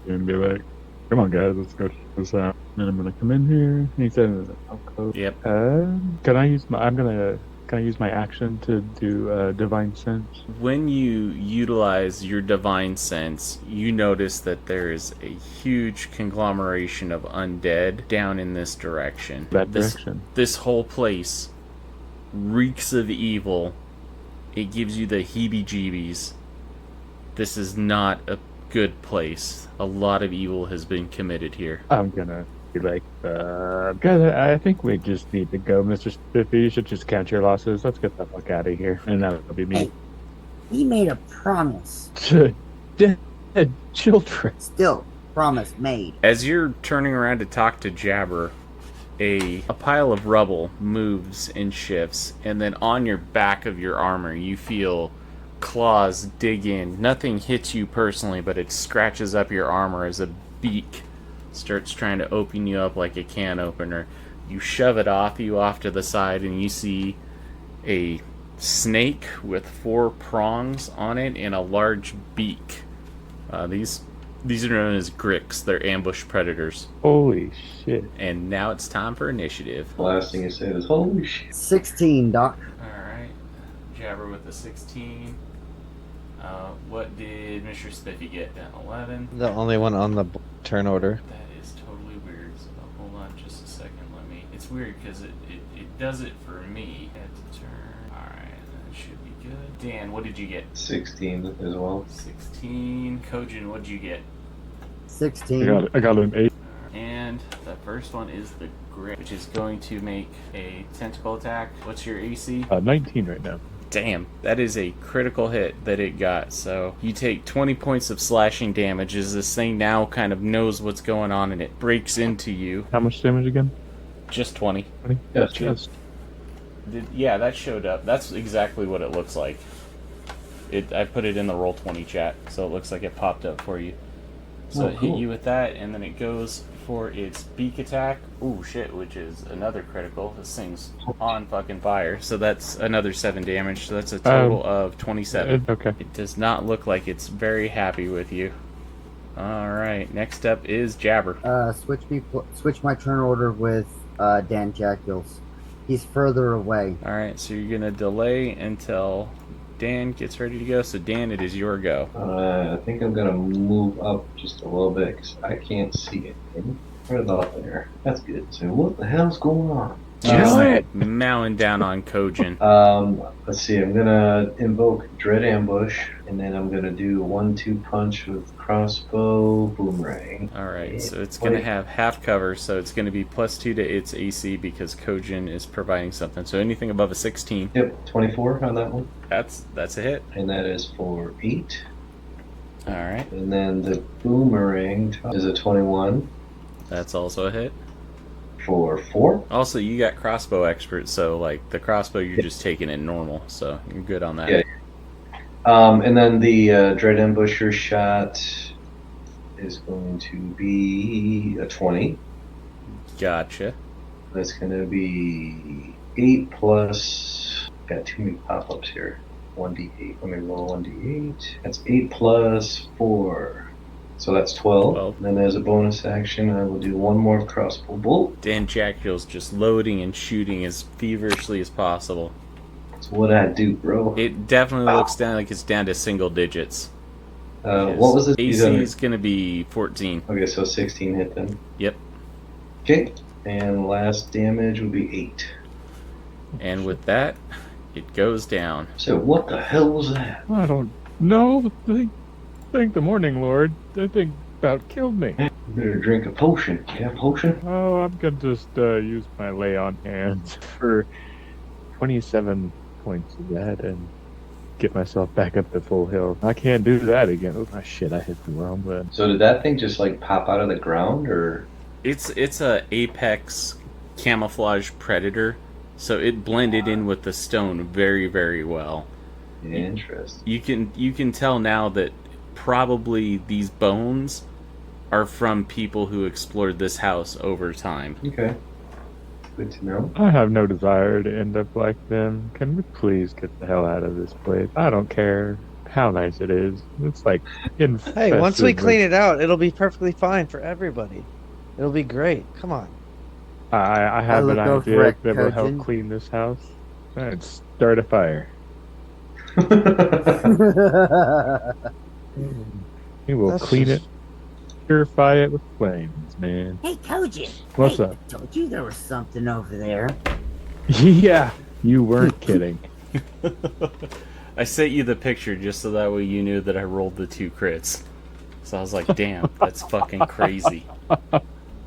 and be like, "Come on, guys, let's go check this out." And I'm gonna come in here. He said, "Okay." Yep. Can I use my? Can I use my action to do divine sense? When you utilize your divine sense, you notice that there is a huge conglomeration of undead down in this direction. This whole place reeks of evil. It gives you the heebie-jeebies. This is not a good place. A lot of evil has been committed here. I'm gonna be like, guys, I think we just need to go, Mr. Spiffy. You should just count your losses. Let's get the fuck out of here. And that'll be me. Hey, he made a promise. To dead children. Still, promise made. As you're turning around to talk to Jabber, a pile of rubble moves and shifts, and then on your back of your armor you feel claws dig in. Nothing hits you personally, but it scratches up your armor as a beak starts trying to open you up like a can opener. You shove it off to the side, and you see a snake with 4 prongs on it and a large beak. These are known as gricks. They're ambush predators. Holy shit. And now it's time for initiative. The last thing you said is, holy shit. 16, Doc. Alright. Jabber with the 16. What did Missure Spifi get? An 11. The only one on the turn order. That is totally weird. So hold on just a second. It's weird because it does it for me. At the turn. Alright, that should be good. Dan, what did you get? 16 as well. 16. Kojin, what did you get? 16. I got an 8. And the first one is the Grit, which is going to make a tentacle attack. What's your AC? 19 right now. Damn, that is a critical hit that it got. So you take 20 points of slashing damage as this thing now kind of knows what's going on and it breaks into you. How much damage again? Just 20. 20? Yes, Just. Yeah, that showed up. That's exactly what it looks like. I put it in the Roll20 chat, so it looks like it popped up for you. So it hit you with that, and then it goes for its beak attack. Ooh, shit, which is another critical. This thing's on fucking fire. So that's another 7 damage. So that's a total of 27. Okay. It does not look like it's very happy with you. Alright, next up is Jabber. Switch my turn order with Dan Jackiels. He's further away. Alright, so you're going to delay until Dan gets ready to go. So Dan, it is your go. I think I'm gonna move up just a little bit because I can't see anything. Right about there. That's good. So what the hell's going on? Just mowing down on Kojin. Let's see. I'm gonna invoke Dread Ambush, and then I'm gonna do a 1-2 punch with crossbow boomerang. Alright, so it's going to have half cover, so it's going to be +2 to its AC because Kojin is providing something. So anything above a 16. Yep, 24 on that one. That's a hit. And that is for 8. Alright, And then the boomerang is a 21 that's also a hit. for 4. Also, you got crossbow expert, so like the crossbow you're just taking it normal, so you're good on that. Yeah. And then the Dread Ambusher shot is going to be a 20. Gotcha. That's going to be 8 plus. Got too many pop-ups here. 1d8. Let me roll 1d8. That's 8 plus 4. So that's 12. 12. And then as a bonus action, I will do one more crossbow bolt. Dan Jackiels just loading and shooting as feverishly as possible. That's what I do, bro. It definitely looks down like it's down to single digits. What was this? AC is going to be 14. Okay, so 16 hit then. Yep. Okay, and last damage would be 8. And with that, it goes down. So what the hell was that? I don't know. Thank the Morning Lord. I think about killed me. You better drink a potion. You have a potion? Oh, I'm gonna just use my lay on hands for 27 points of that and get myself back up to full health. I can't do that again. Oh shit! I hit the wrong button. So did that thing just like pop out of the ground, or? It's a apex camouflage predator, so it blended in with the stone very, very well. Interesting. You can tell now that probably these bones are from people who explored this house over time. Okay. Good to know. I have no desire to end up like them. Can we please get the hell out of this place? I don't care how nice it is. It's like infested. Hey, once we clean with- it out, it'll be perfectly fine for everybody. It'll be great. Come on. I have an look over idea at that will help Kojin. clean this house. I'd start a fire. We will That's clean just- it, purify it with flames, man. Hey, Kojin. What's hey, up? I told you there was something over there. Yeah, you weren't kidding. I sent you the picture just so that way you knew that I rolled the 2 crits. So I was like, damn, that's fucking crazy.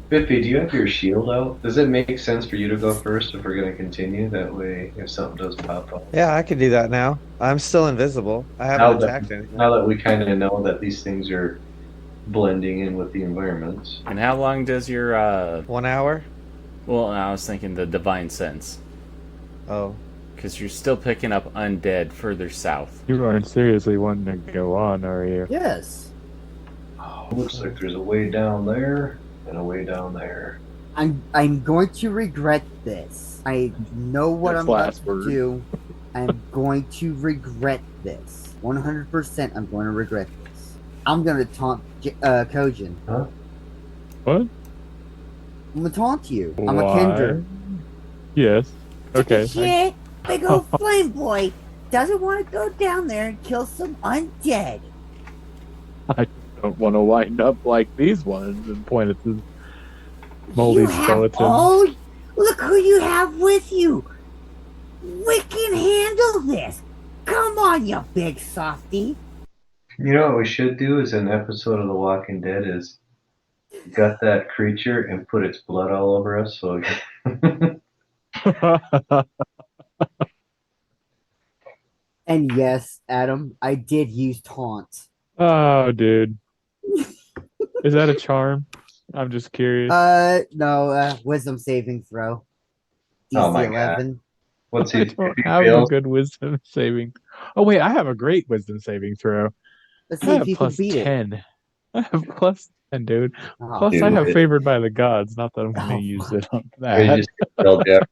Bippy, do you have your shield out? Does it make sense for you to go first if we're going to continue? That way, if something does pop up. Yeah, I can do that now. I'm still invisible. I Now haven't that- attacked anything. Now that we kind of know that these things are blending in with the environments. And how long does your 1 hour? well, I was thinking the divine sense, Oh. because you're still picking up undead further south. You aren't seriously wanting to go on, are you? Yes. Oh, looks like there's a way down there and a way down there. I'm going to regret this. I know what That's I'm about last to word. do. I'm going to regret this. 100% I'm going to regret this. I'm going to taunt Kojin. What? I'm going to taunt you. I'm a Why? Kindred. Yes. Okay. Shit! Big old flame boy doesn't want to go down there and kill some undead. I don't want to wind up like these ones and point at the moldy You have skeleton. all. Look who you have with you. We can handle this. Come on, you big softy. You know what we should do is an episode of The Walking Dead is gut that creature and put its blood all over us. So And yes, Adam, I did use taunt. Oh, dude. Is that a charm? I'm just curious. No, wisdom saving throw. DC Oh my God. 11. what's I he? don't If he have a fails, good wisdom saving. Oh, wait, I have a great wisdom saving throw. Let's I see if have you can plus beat it. 10. I have plus 10, dude. Oh, Plus, Dude, I have it- favored by the gods. Not that I'm going to Oh, use it on or you that. just tell Jeff,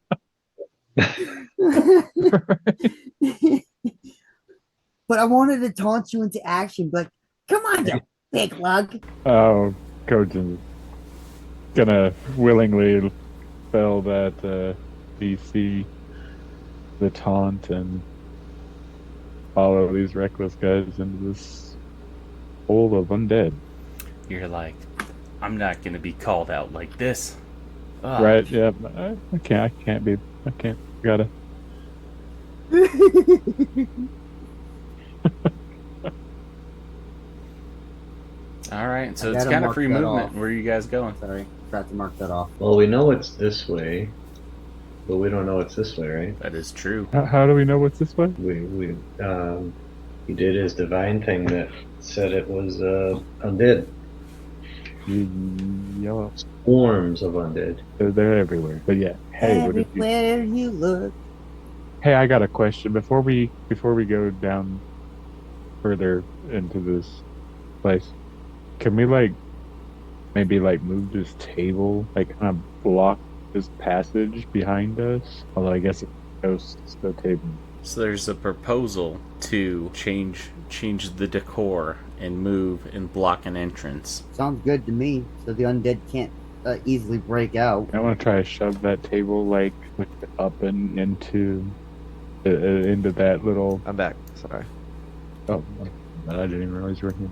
but I wanted to taunt you into action, but come on, you big lug. Oh, Kojin's gonna willingly spell that DC, the taunt, and follow these reckless guys into this hole of undead. You're like, I'm not gonna be called out like this. Ugh. Right? Yeah. I can't. Gotta. All right, so I it's gotta kind of mark free that movement. off. Where are you guys going? Sorry, forgot to mark that off. well, we know it's this way, but we don't know it's this way, right? That is true. How do we know what's this way? He did his divine thing that said it was undead. Yellow. Swarms of undead. They're everywhere. But yeah. Hey, what if you? Everywhere you look. Hey, I got a question. Before we go down further into this place, can we maybe move this table, kind of block this passage behind us? Although I guess it goes to the table. So there's a proposal to change the decor and move and block an entrance. Sounds good to me. So the undead can't easily break out. I want to try to shove that table up and into that little. I'm back. Sorry. Oh, I didn't even realize you were here.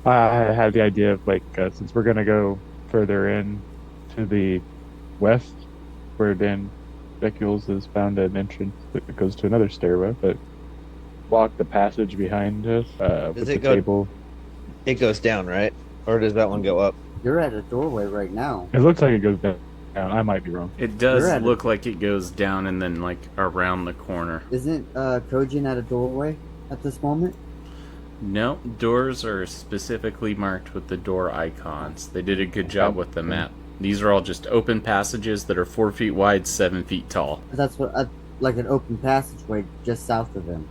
I had the idea of like since we're gonna go further in to the west, where then Jackiels has found an entrance that goes to another stairway, but block the passage behind us Does with it the go? table. It goes down, right? Or does that one go up? You're at a doorway right now. It looks like it goes down. I might be wrong. It does You're at a- look like it goes down and then like around the corner. Isn't Kojin at a doorway at this moment? No, doors are specifically marked with the door icons. They did a good job with the map. These are all just open passages that are 4 feet wide, 7 feet tall. That's what like an open passageway just south of him.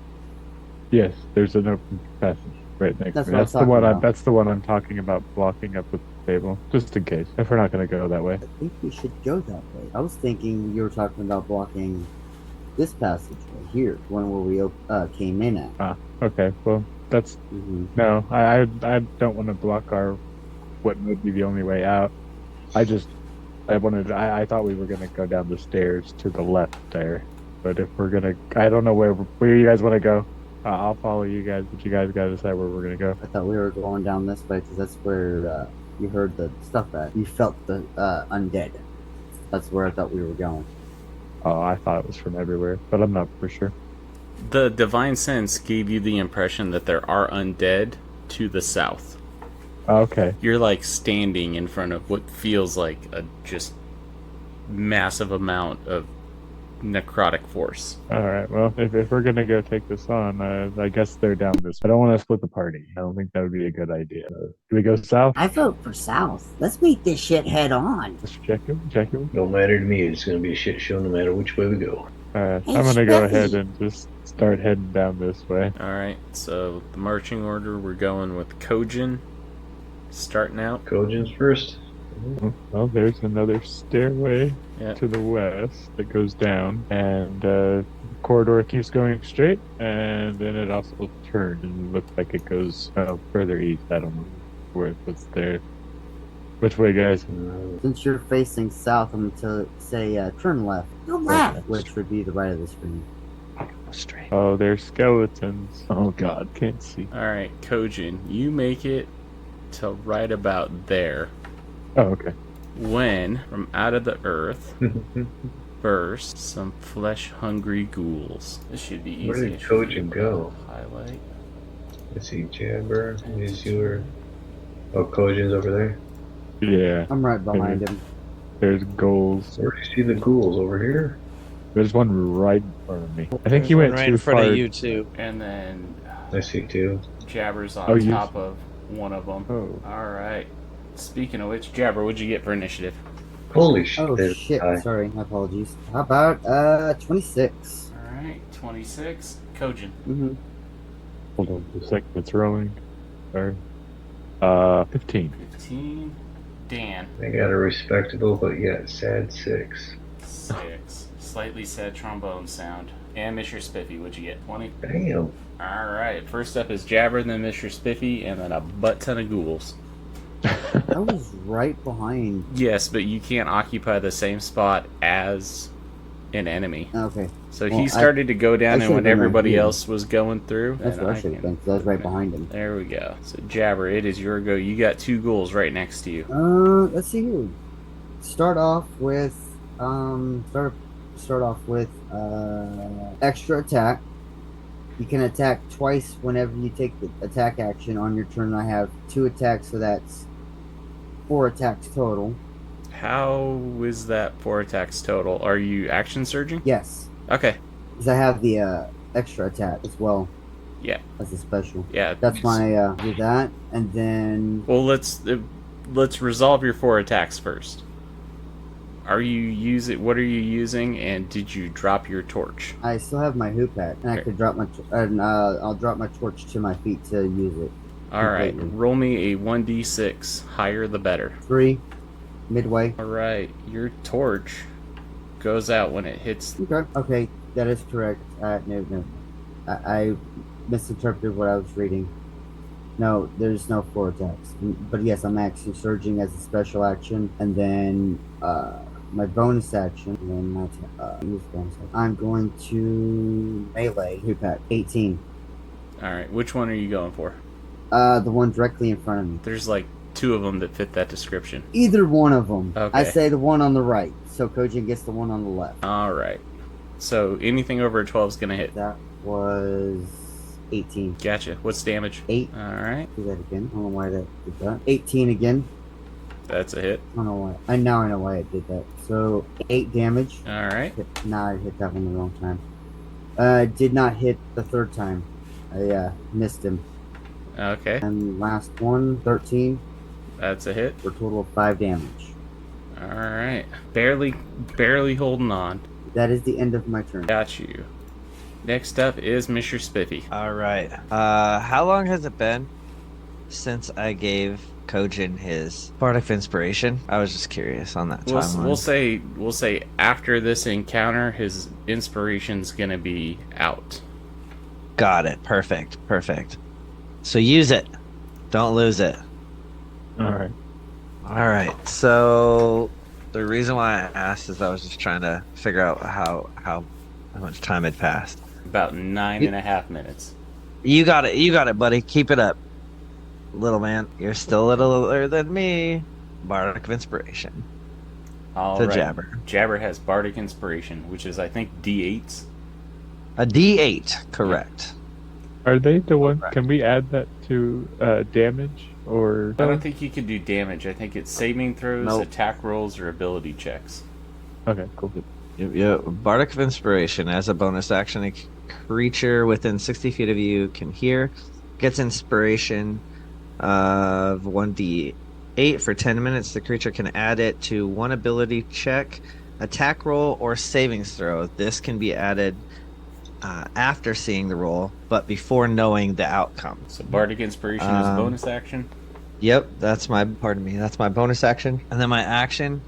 Yes, there's an open passage right next That's to me. what I'm That's the talking one. about. That's the one I'm talking about blocking up with the table, just in case. If we're not gonna go that way. I think we should go that way. I was thinking you were talking about blocking this passageway here, the one where we came in at. Okay. Well, that's no. I don't want to block our what would be the only way out. I thought we were gonna go down the stairs to the left there, but if we're gonna, I don't know where you guys want to go. I'll follow you guys, but you guys gotta decide where we're gonna go. I thought we were going down this way because that's where you heard the stuff at. You felt the undead. That's where I thought we were going. Oh, I thought it was from everywhere, but I'm not for sure. The divine sense gave you the impression that there are undead to the south. Okay. You're like standing in front of what feels like a just massive amount of necrotic force. All right. Well, if we're gonna go take this on, I guess they're down this. I don't want to split the party. I don't think that would be a good idea. Do we go south? I vote for South. Let's meet this shit head on. Mr. Jackiel? No matter to me. It's going to be a shit show no matter which way we go. I'm Hey, gonna go Spiffy. ahead and just start heading down this way. Alright, so the marching order, we're going with Kojin starting out. Kojin's first. Well, there's another stairway Yeah. to the west that goes down, and the corridor keeps going straight, and then it also turns and it looks like it goes further east. I don't know what's there. Which way, guys? Since you're facing south, I'm going to say turn left, Go left. which would be the right of the screen. Go straight. Oh, there's skeletons. Oh God, can't see. Alright, Kojin, you make it to right about there. Oh, okay. When, from out of the earth, burst some flesh-hungry ghouls. This should be easy. Where did It should be Kojin go? Highlight. Let's see, Jabber, Missure. Oh, Kojin's over there. Yeah, I'm right behind him. there's goals. Where do you see the ghouls? Over here? There's one right in front of me. I think There's you one went right too in front far. of you too. And then I see two. Jabber's on Oh, you- top of one of them. Oh. Alright. Speaking of which, Jabber, what'd you get for initiative? Holy shit. Oh there's shit! a guy. Sorry, my apologies. How about 26? Alright, 26. Kojin. Mm-hmm. Hold on a second. It's rolling. Sorry. 15. 15. Dan. I got a respectable but yet sad 6. 6. Slightly sad trombone sound. And Missure Spifi, what'd you get? 20? Damn. Alright, first up is Jabber, then Missure Spifi, and then a butt ton of ghouls. I was right behind. Yes, but you can't occupy the same spot as an enemy. Okay, So Well, he started to go down, I and when should've been right everybody here. else was going through, that's and what I I should have can- been. 'Cause I was right behind him. There we go. So Jabber, it is your go. You got 2 ghouls right next to you. Let's see here. Start off with extra attack. You can attack twice whenever you take the attack action on your turn. I have 2 attacks, so that's 4 attacks total. How is that 4 attacks total? Are you action surging? Yes, Okay. because I have the extra attack as well. Yeah. As a special. Yeah. That's my do that, and then Well, let's resolve your 4 attacks first. What are you using, and did you drop your torch? I still have my hoop pack, and I Okay. could drop my I'll drop my torch to my feet to use it. All right, Completely. roll me a 1d6. Higher the better. 3, midway. All right, your torch goes out when it hits. Okay, that is correct. No. I misinterpreted what I was reading. No, there's no 4 attacks. But yes, I'm actually surging as a special action, and then my bonus action. And then use bonus action. I'm going to melee. Hoop pack 18. All right, which one are you going for? The one directly in front of me. There's like 2 of them that fit that description. Either one of them. Okay. I say the one on the right, so Kojin gets the one on the left. All right. So anything over a 12 is gonna hit. That was 18. Gotcha. What's damage? 8. All right. Do that again. I don't know why that did that. 18 again. That's a hit. I don't know why. Now I know why it did that. So 8 damage. All right. Nah, I hit that one the wrong time. Did not hit the third time. I missed him. Okay. And last one, 13, That's a hit. for a total of 5 damage. All right. Barely holding on. That is the end of my turn. Got you. Next up is Missure Spifi. All right. How long has it been since I gave Kojin his Bardic Inspiration? I was just curious on that timeline. We'll say after this encounter, his inspiration's gonna be out. Got it. Perfect. So use it. Don't lose it. All right. All right. So the reason why I asked is I was just trying to figure out how much time had passed. About 9.5 minutes. You got it, buddy. Keep it up. Little man, you're still a little littler than me. Bardic of Inspiration. All To right. Jabber. Jabber has Bardic Inspiration, which is, I think, D8s. A D8, correct. Are they the one? Right. Can we add that to damage or? I don't think you can do damage. I think it's saving throws, Nope. attack rolls, or ability checks. Okay, cool. Yep. Bardic of Inspiration. As a bonus action, a creature within 60 feet of you can hear. Gets inspiration of 1d8 for 10 minutes. The creature can add it to one ability check, attack roll, or savings throw. This can be added after seeing the roll, but before knowing the outcome. So Bardic Inspiration is a bonus action. Yep, that's my bonus action. And then my action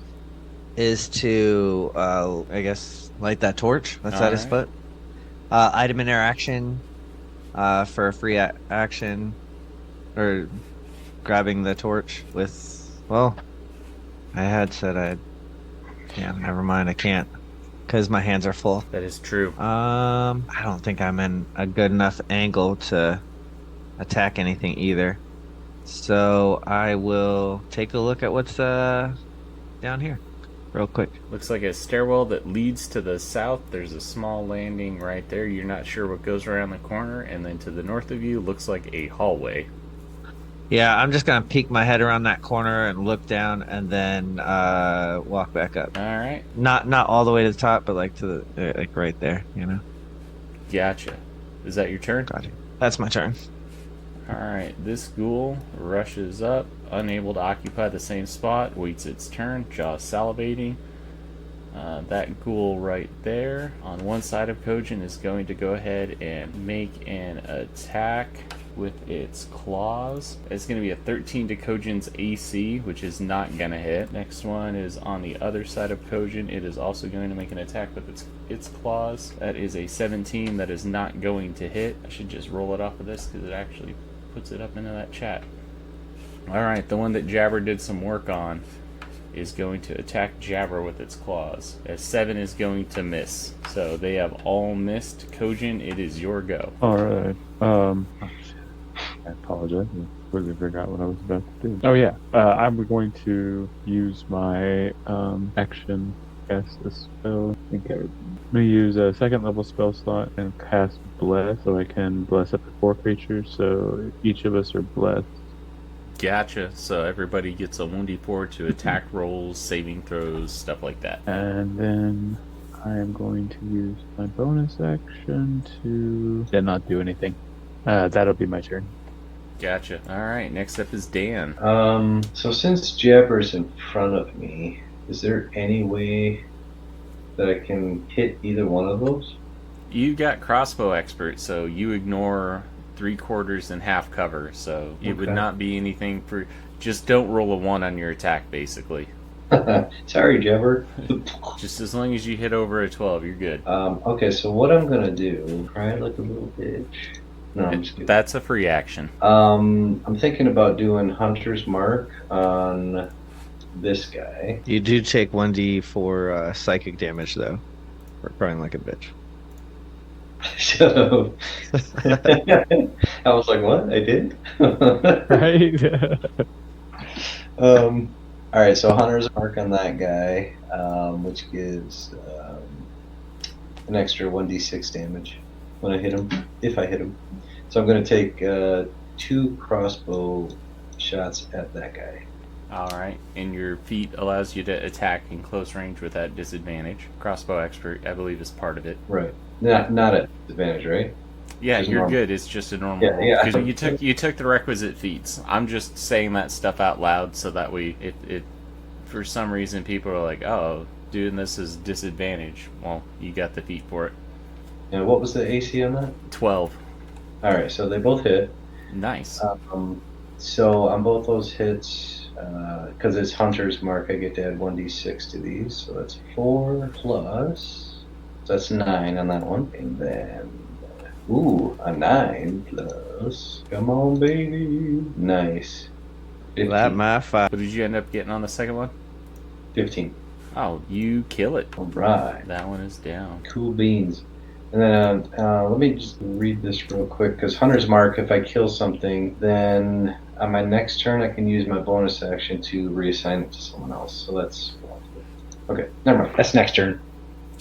is to, I guess, light that torch that's at his Alright. foot. Item interaction for a free action, or grabbing the torch with, well, I had said yeah, never mind, I can't, because my hands are full. That is true. I don't think I'm in a good enough angle to attack anything either. So I will take a look at what's down here real quick. Looks like a stairwell that leads to the south. There's a small landing right there. You're not sure what goes around the corner. And then to the north of you looks like a hallway. Yeah, I'm just gonna peek my head around that corner and look down, and then walk back up. All right. Not all the way to the top, but like to the like right there, you know. Gotcha. Is that your turn? Gotcha. That's my turn. All right. This ghoul rushes up, unable to occupy the same spot, waits its turn, jaws salivating. That ghoul right there on one side of Kojin is going to go ahead and make an attack with its claws. It's going to be a 13 to Kojin's AC, which is not going to hit. Next one is on the other side of Kojin. It is also going to make an attack with its claws. That is a 17. That is not going to hit. I should just roll it off of this because it actually puts it up into that chat. Alright, the one that Jabber did some work on is going to attack Jabber with its claws. A 7 is going to miss. So they have all missed. Kojin, it is your go. All right. I apologize. I completely forgot what I was about to do. Oh yeah. I'm going to use my action, cast a spell. I'm gonna use a 2nd level spell slot and cast Bless, so I can bless up to 4 creatures. So each of us are blessed. Gotcha. So everybody gets a 1d4 to attack rolls, saving throws, stuff like that. And then I am going to use my bonus action to not do anything. That'll be my turn. Gotcha. Alright, next up is Dan. So since Jabber's in front of me, is there any way that I can hit either one of those? You got crossbow expert, so you ignore 3/4 and half cover, so it would Okay. not be anything for... Just don't roll a 1 on your attack, basically. Sorry, Jabber. Just as long as you hit over a 12, you're good. Okay, so what I'm gonna do, cry like a little bitch. No, I'm just kidding. That's a free action. I'm thinking about doing Hunter's Mark on this guy. You do take 1d for psychic damage though, for crying like a bitch. Shut up. I was like, what? I did? Right? All right, so Hunter's Mark on that guy, which gives an extra 1d6 damage when I hit him, if I hit him. So I'm going to take 2 crossbow shots at that guy. Alright, and your feat allows you to attack in close range with that disadvantage. Crossbow expert, I believe, is part of it. Right. Not at disadvantage, right? Yeah, Just you're normal. good. It's just a normal Yeah, roll. yeah. 'Cause you took the requisite feats. I'm just saying that stuff out loud so that we, if for some reason people are like, oh, doing this is disadvantage. Well, you got the feat for it. And what was the AC on that? 12. All right, so they both hit. Nice. So on both those hits, because it's Hunter's Mark, I get to add 1d6 to these. So that's 4 plus. So that's 9 on that one. And then, a 9 plus. Come on, baby. Nice. 15. That my 5. What did you end up getting on the second one? 15. Oh, you kill it. All right. That one is down. Cool beans. And then let me just read this real quick, because Hunter's Mark, if I kill something, then on my next turn I can use my bonus action to reassign it to someone else. So that's... Okay, never mind. That's next turn.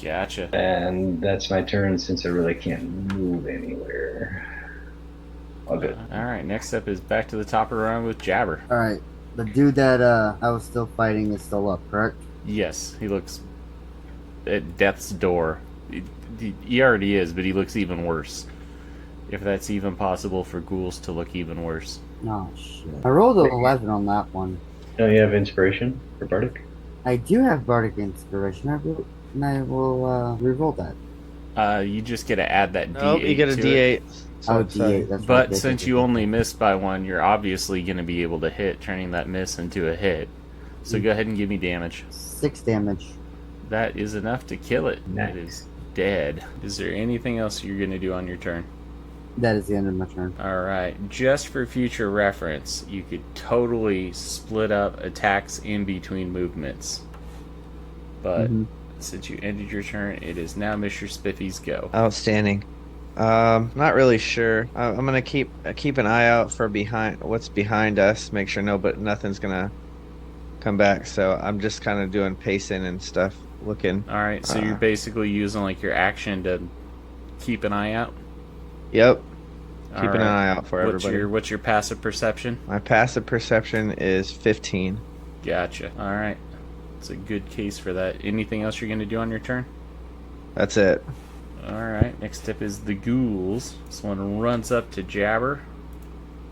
Gotcha. And that's my turn since I really can't move anywhere. All good. Alright, next up is back to the top of the round with Jabber. Alright, the dude that I was still fighting is still up, correct? Yes, he looks at death's door. He already is, but he looks even worse. If that's even possible for ghouls to look even worse. Oh, shit. I rolled an 11 on that one. Don't you have inspiration for Bardic? I do have Bardic Inspiration, and I will re-roll that. You just get to add that D8. Nope, you get a to D8. it. So Oh, it's, D8, that's But right. since you only missed by 1, you're obviously going to be able to hit, turning that miss into a hit. So go ahead and give me damage. 6 damage. That is enough to kill it. Nice. It is dead. Is there anything else you're going to do on your turn? That is the end of my turn. Alright, just for future reference, you could totally split up attacks in between movements. But since you ended your turn, it is now Missure Spifi's go. Outstanding. Not really sure. I'm gonna keep an eye out for what's behind us. Make sure nothing's gonna come back. So I'm just kind of doing pacing and stuff, looking. Alright, so you're basically using like your action to keep an eye out? Yep. Keeping Alright. an eye out for everybody. What's your passive perception? My passive perception is 15. Gotcha. Alright. It's a good case for that. Anything else you're going to do on your turn? That's it. Alright, next up is the ghouls. This one runs up to Jabber.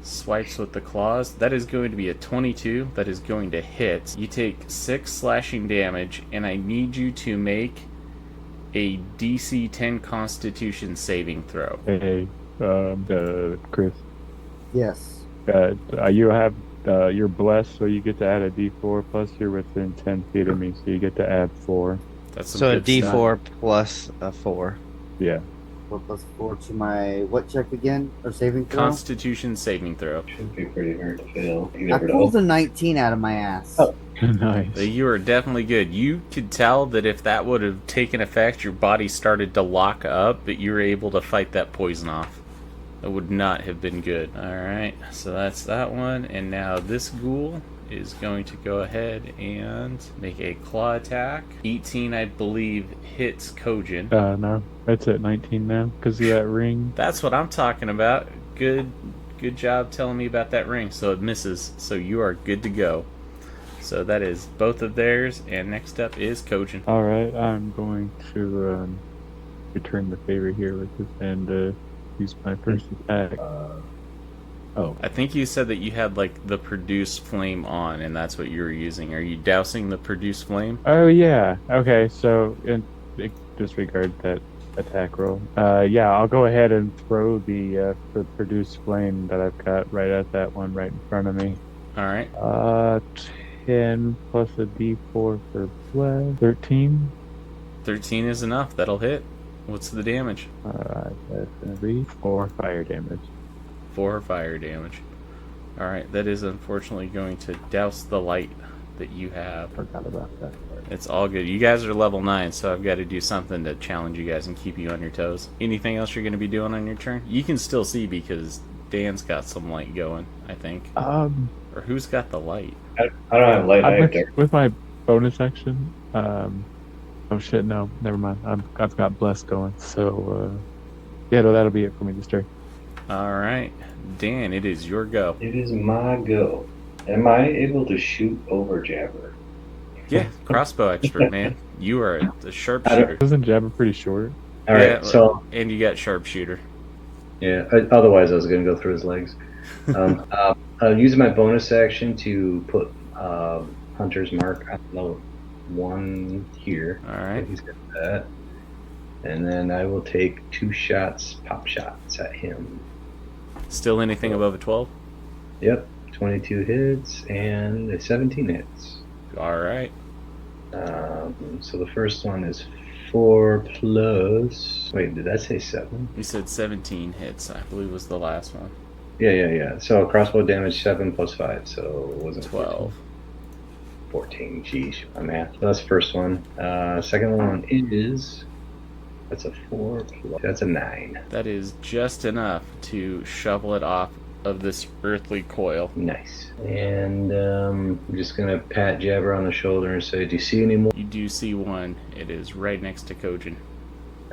Swipes with the claws. That is going to be a 22. That is going to hit. You take 6 slashing damage, and I need you to make a DC 10 Constitution saving throw. Hey, Chris, Yes. you have you're blessed, so you get to add a D4 plus you're within 10 feet of me, so you get to add 4. That's some So a good stuff. D4 plus a 4. Yeah. 4 plus 4 to my what check again? Or saving throw? Constitution saving throw. Should be pretty hard to fail. You I never pulled know. a 19 out of my ass. Oh. Nice. You are definitely good. You could tell that if that would have taken effect, your body started to lock up, but you were able to fight that poison off. That would not have been good. Alright, so that's that one. And now this ghoul is going to go ahead and make a claw attack. 18, I believe, hits Kojin. No, that's at 19 now, because of that ring. That's what I'm talking about. Good job telling me about that ring. So it misses. So you are good to go. So that is both of theirs, and next up is Kojin. Alright, I'm going to return the favor here with this and use my first attack. I think you said that you had like the produce flame on, and that's what you were using. Are you dousing the produce flame? Oh yeah. Okay, so disregard that attack roll. Yeah, I'll go ahead and throw the produce flame that I've got right at that one right in front of me. Alright. 10 plus a D4 for bless. 13. 13 is enough. That'll hit. What's the damage? Alright, that's gonna be 4 fire damage. 4 fire damage. Alright, that is unfortunately going to douse the light that you have. Forgot about that part. It's all good. You guys are level 9, so I've got to do something to challenge you guys and keep you on your toes. Anything else you're going to be doing on your turn? You can still see because Dan's got some light going, I think. Or who's got the light? I don't have light. I have dark. With my bonus action, oh shit, no, never mind. I've got bless going, so yeah, no, that'll be it for me this turn. All right, Dan, it is your go. It is my go. Am I able to shoot over Jabber? Yeah, crossbow expert, man. You are the sharpshooter. Isn't Jabber pretty short? All right, so and you got sharpshooter. yeah. Otherwise, I was going to go through his legs. I'll use my bonus action to put Hunter's Mark on the one here. All right. So he's got that. And then I will take 2 shots, pop shots at him. Still anything above a 12? Yep, 22 hits and a 17 hits. All right. So the first one is 4 plus. Wait, did I say 7? You said 17 hits, I believe was the last one. Yeah. So crossbow damage 7 plus 5, so it wasn't 12. 14. Geez, my math. So that's the first one. Second one is. That's a 4 plus. That's a 9. That is just enough to shovel it off of this earthly coil. Nice. And I'm just gonna pat Jabber on the shoulder and say, "Do you see any more?" You do see one. It is right next to Kojin.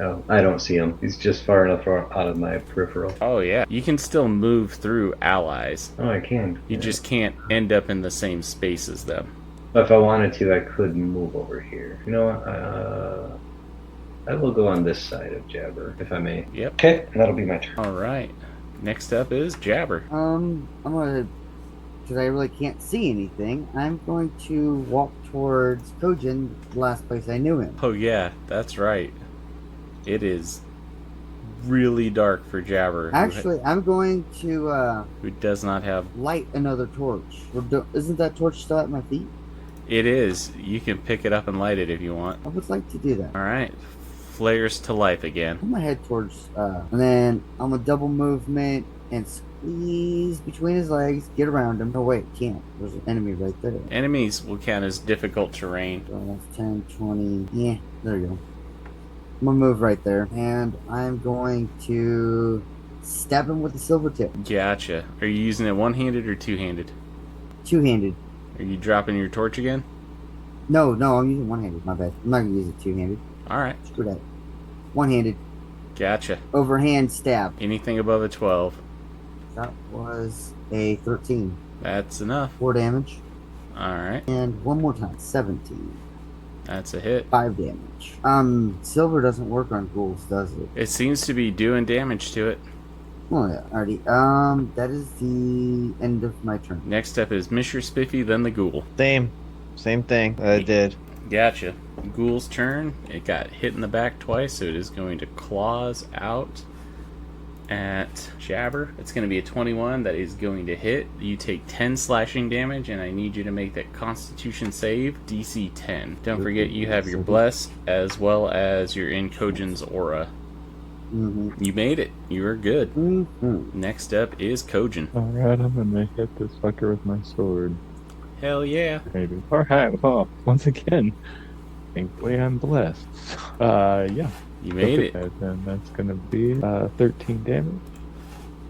Oh, I don't see him. He's just far enough out of my peripheral. Oh yeah, you can still move through allies. Oh, I can. You just can't end up in the same space as them. If I wanted to, I could move over here. You know what? I will go on this side of Jabber, if I may. Yep. Okay, that'll be my turn. All right. Next up is Jabber. I'm gonna, because I really can't see anything, I'm going to walk towards Kojin, the last place I knew him. Oh yeah, that's right. It is really dark for Jabber. Actually, I'm going to who does not have... light another torch. Isn't that torch still at my feet? It is. You can pick it up and light it if you want. I would like to do that. All right. Flares to life again. Put my head towards, and then I'm a double movement and squeeze between his legs, get around him. Oh wait, can't. There's an enemy right there. Enemies will count as difficult terrain. 12, 10, 20. Yeah, there you go. I'm gonna move right there, and I'm going to stab him with the silver tip. Gotcha. Are you using it one-handed or two-handed? Two-handed. Are you dropping your torch again? No, I'm using one-handed. My bad. I'm not gonna use it two-handed. All right. Screw that. One-handed. Gotcha. Overhand stab. Anything above a 12. That was a 13. That's enough. 4 damage. All right. And one more time. 17. That's a hit. 5 damage. Silver doesn't work on ghouls, does it? It seems to be doing damage to it. Oh yeah, already. That is the end of my turn. Next up is Missure Spifi, then the ghoul. Same thing I did. Gotcha. Ghoul's turn. It got hit in the back twice, so it is going to claws out at Jabber. It's going to be a 21. That is going to hit. You take 10 slashing damage, and I need you to make that Constitution save, DC 10. Don't forget you have your Bless, as well as you're in Kojin's aura. Mm-hmm. You made it. You are good. Mm-hmm. Next up is Kojin. Alright, I'm gonna hit this fucker with my sword. Hell yeah. Maybe. Alright, well, once again, thankfully I'm blessed. Yeah. You made it. And that's gonna be 13 damage.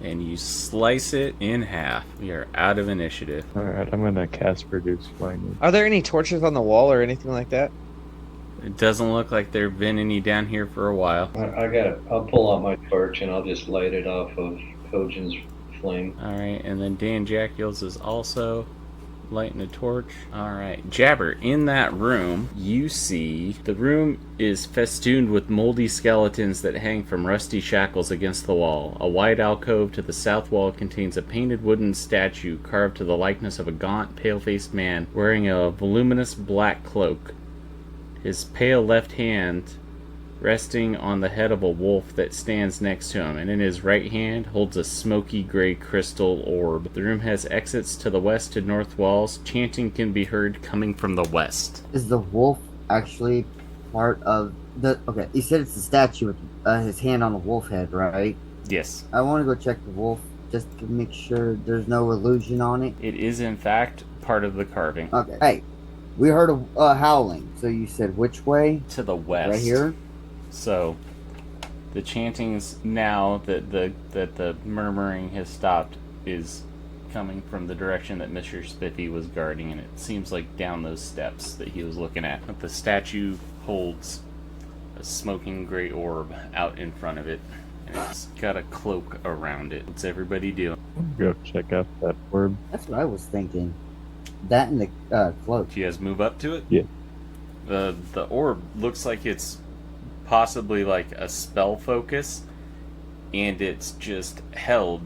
And you slice it in half. We are out of initiative. Alright, I'm gonna cast Reduce Flame. Are there any torches on the wall or anything like that? It doesn't look like there have been any down here for a while. I'll pull out my torch and I'll just light it off of Kojin's flame. Alright, and then Dan Jackiels is also lighting a torch. Alright, Jabber, in that room, you see the room is festooned with moldy skeletons that hang from rusty shackles against the wall. A wide alcove to the south wall contains a painted wooden statue carved to the likeness of a gaunt, pale-faced man wearing a voluminous black cloak. His pale left hand resting on the head of a wolf that stands next to him, and in his right hand holds a smoky gray crystal orb. The room has exits to the west and north walls. Chanting can be heard coming from the west. Is the wolf actually part of the... Okay, you said it's the statue with his hand on the wolf head, right? Yes. I want to go check the wolf just to make sure there's no illusion on it. It is in fact part of the carving. Okay. Hey, We heard a howling. So you said which way? To the west. Right here? So the chantings now that the murmuring has stopped is coming from the direction that Missure Spifi was guarding, and it seems like down those steps that he was looking at. But the statue holds a smoking gray orb out in front of it, and it's got a cloak around it. What's everybody doing? Go check out that orb. That's what I was thinking. That and the cloak. Do you guys move up to it? Yeah. The orb looks like it's possibly like a spell focus, and it's just held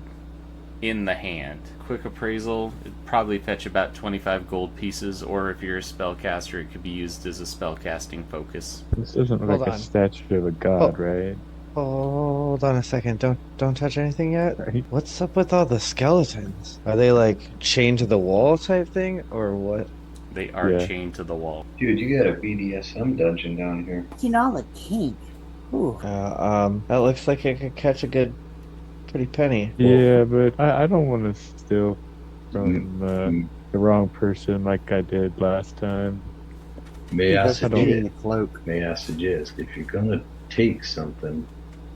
in the hand. Quick appraisal, it'd probably fetch about 25 gold pieces, or if you're a spellcaster, it could be used as a spellcasting focus. This doesn't look Hold like on. a statue of a god, right? Hold on a second. Don't touch anything yet. Right. What's up with all the skeletons? Are they like chained to the wall type thing, or what? They are Yeah. chained to the wall. Dude, you got a BDSM dungeon down here. You know, the kink. Ooh. That looks like it could catch a good, pretty penny. Yeah, but I don't want to steal from the wrong person like I did last time. May I Investigating the suggest? cloak. May I suggest? If you're gonna take something,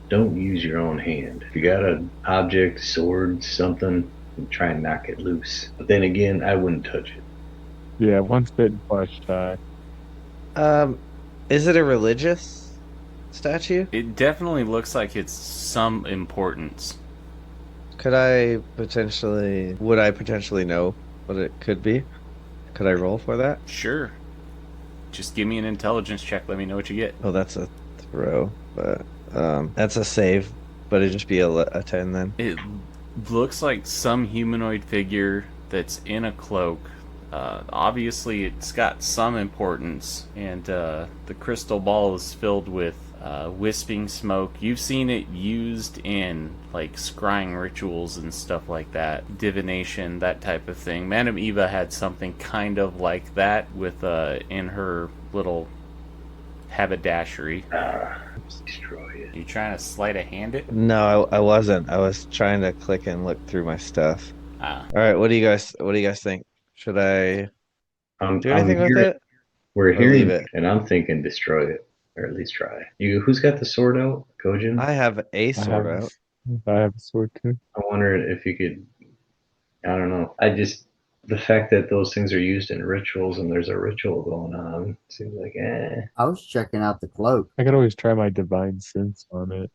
don't use your own hand. If you got an object, sword, something, try and knock it loose. But then again, I wouldn't touch it. Yeah, once bitten, twice shy. Is it a religious statue? It definitely looks like it's some importance. Would I potentially know what it could be? Could I roll for that? Sure. Just give me an intelligence check, let me know what you get. Oh, that's a throw, but that's a save, but it'd just be a 10 then. It looks like some humanoid figure that's in a cloak. Obviously, it's got some importance, and the crystal ball is filled with wisping smoke. You've seen it used in like scrying rituals and stuff like that, divination, that type of thing. Madame Eva had something kind of like that with in her little haberdashery. Destroy it. You trying to sleight of hand it? No, I wasn't. I was trying to click and look through my stuff. Ah. All right, what do you guys think? Should I I'm do anything with hearing- it? We're Or hearing leave it, it? and I'm thinking destroy it, or at least try. Who's got the sword out? Kojin? I have a sword I have, out. I have a sword too. I wonder if you could. I don't know. The fact that those things are used in rituals and there's a ritual going on seems like I was checking out the cloak. I could always try my divine sense on it.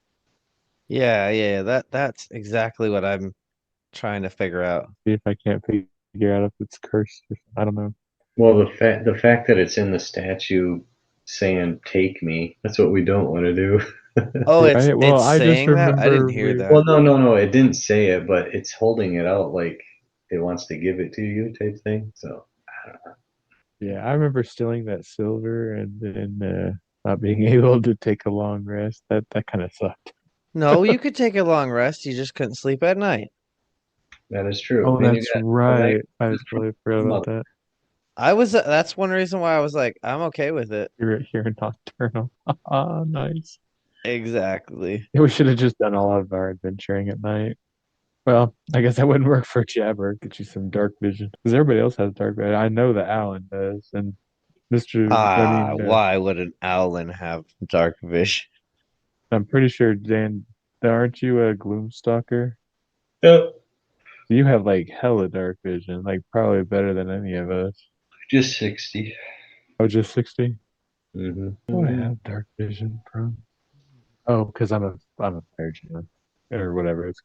Yeah, that's exactly what I'm trying to figure out. See if I can't figure out if it's cursed or something. I don't know. Well, the fact that it's in the statue saying "take me," that's what we don't want to do. Oh, it's Right? Well, it's I just saying that? I didn't remember hear we- that. Well, no, it didn't say it, but it's holding it out like it wants to give it to you, type thing. So I don't know. Yeah, I remember stealing that silver and then not being able to take a long rest. That kind of sucked. No, you could take a long rest. You just couldn't sleep at night. That is true. Oh, And you that's got- right. I totally forgot about Mother. that. That's one reason why I was like, I'm okay with it. You're here in Nocturnal. Ah, nice. Exactly. Yeah, we should have just done all of our adventuring at night. Well, I guess that wouldn't work for Jabber. Get you some dark vision. Because everybody else has dark vision. I know that Alan does. And Mr. Why would an owlin have dark vision? I'm pretty sure, Dan, aren't you a Gloomstalker? Yep. You have like hella dark vision, like probably better than any of us. Just 60. Oh, just 60? Mm-hmm. What do I have dark vision from? Oh, because I'm a virgin or whatever it's.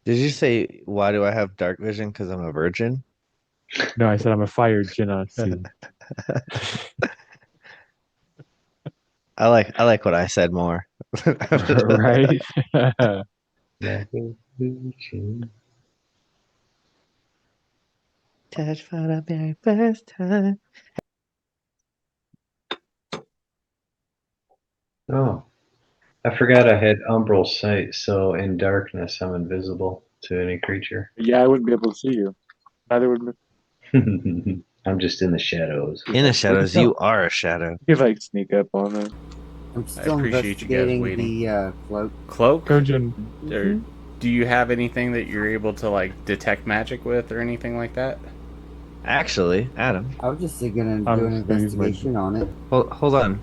Did you say why do I have dark vision? Because I'm a virgin? No, I said I'm a fire genasi. I like what I said more. Right? Touch for the very first time. Oh, I forgot I had umbral sight, so in darkness I'm invisible to any creature. Yeah, I wouldn't be able to see you. Neither would me. I'm just in the shadows. In the shadows, you are a shadow. You could like sneak up on it. I'm still appreciate you guys investigating waiting. the cloak. Cloak? Kojin, Or do you have anything that you're able to like detect magic with or anything like that? Actually, Adam, I was just gonna I'm do an just gonna use my- investigation on it. hold on.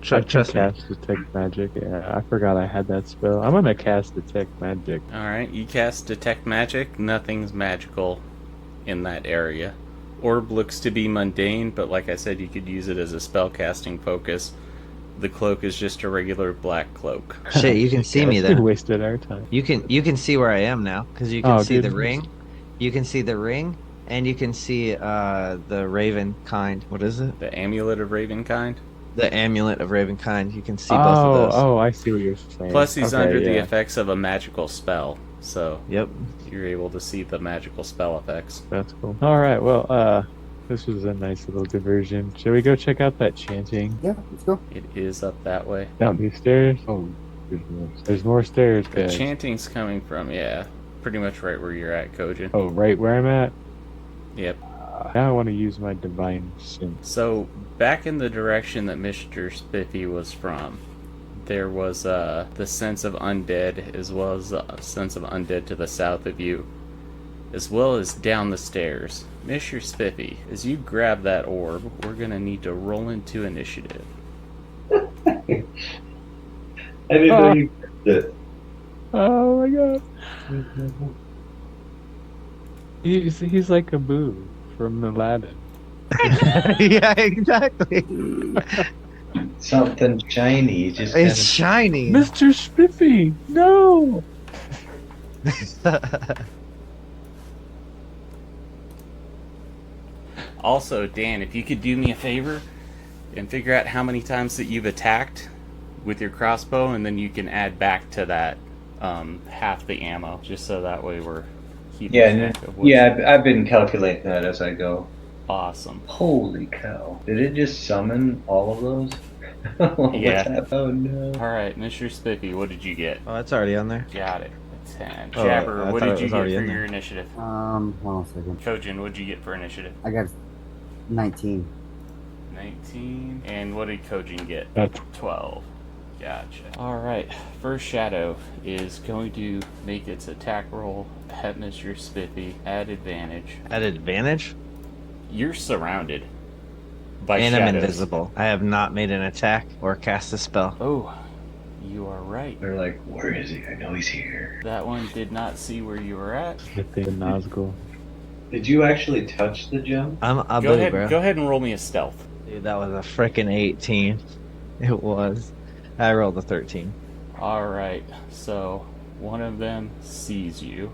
I can Trust me. cast Detect Magic. Yeah, I forgot I had that spell. I'm gonna cast Detect Magic. Alright, you cast Detect Magic. Nothing's magical in that area. Orb looks to be mundane, but like I said, you could use it as a spellcasting focus. The cloak is just a regular black cloak. Shit, you can see Yeah, me we then. wasted our time. You can see where I am now because you can Oh, see the good. ring. You can see the ring, and you can see the raven kind. What is it? The Amulet of Ravenkind. The amulet of Ravenkind. You can see both of those. Oh, I see what you're saying. Plus, he's Okay, under the yeah. effects of a magical spell, so Yep. you're able to see the magical spell effects. That's cool. All right, well, this was a nice little diversion. Shall we go check out that chanting Yeah, let's go. It is up that way. down these stairs? Oh, there's more stairs, The guys. chanting's coming from, yeah, pretty much right where you're at, Kojin. Oh, right where I'm at? Yep. Now I want to use my divine sense. So, back in the direction that Missure Spifi was from, there was the sense of undead, as well as the sense of undead to the south of you, as well as down the stairs. Missure Spifi, as you grab that orb, we're going to need to roll into initiative. I didn't know you did it. Oh my god. He's like a boo from Aladdin. Yeah, exactly. Something shiny. Just It's shiny. Mr. Spiffy, no! Also, Dan, if you could do me a favor and figure out how many times that you've attacked with your crossbow, and then you can add back to that half the ammo, just so that way we're keeping track of what's I've been calculating that as I go. awesome. Holy cow! Did it just summon all of those? What's Yeah. happening? Oh no! Alright, Mr. Spiffy, what did you get? Oh, that's already on there. Got it. A 10. Oh, Jabber, I what thought did it you was get already for in there. your initiative? Hold on a second. Kojin, what did you get for initiative? I got 19. 19. And what did Kojin get? That's 12. Gotcha. Alright, first shadow is going to make its attack roll at Mr. Spiffy at advantage. At advantage? You're surrounded by And I'm shadows. invisible. I have not made an attack or cast a spell. Oh, you are right. They're like, where is he? I know he's here. That one did not see where you were at. the thing, Nazgul. Did you actually touch the gem? I'll Go buddy, ahead, bro. go ahead and roll me a stealth. Dude, that was a frickin' 18. It was. I rolled a 13. Alright, so one of them sees you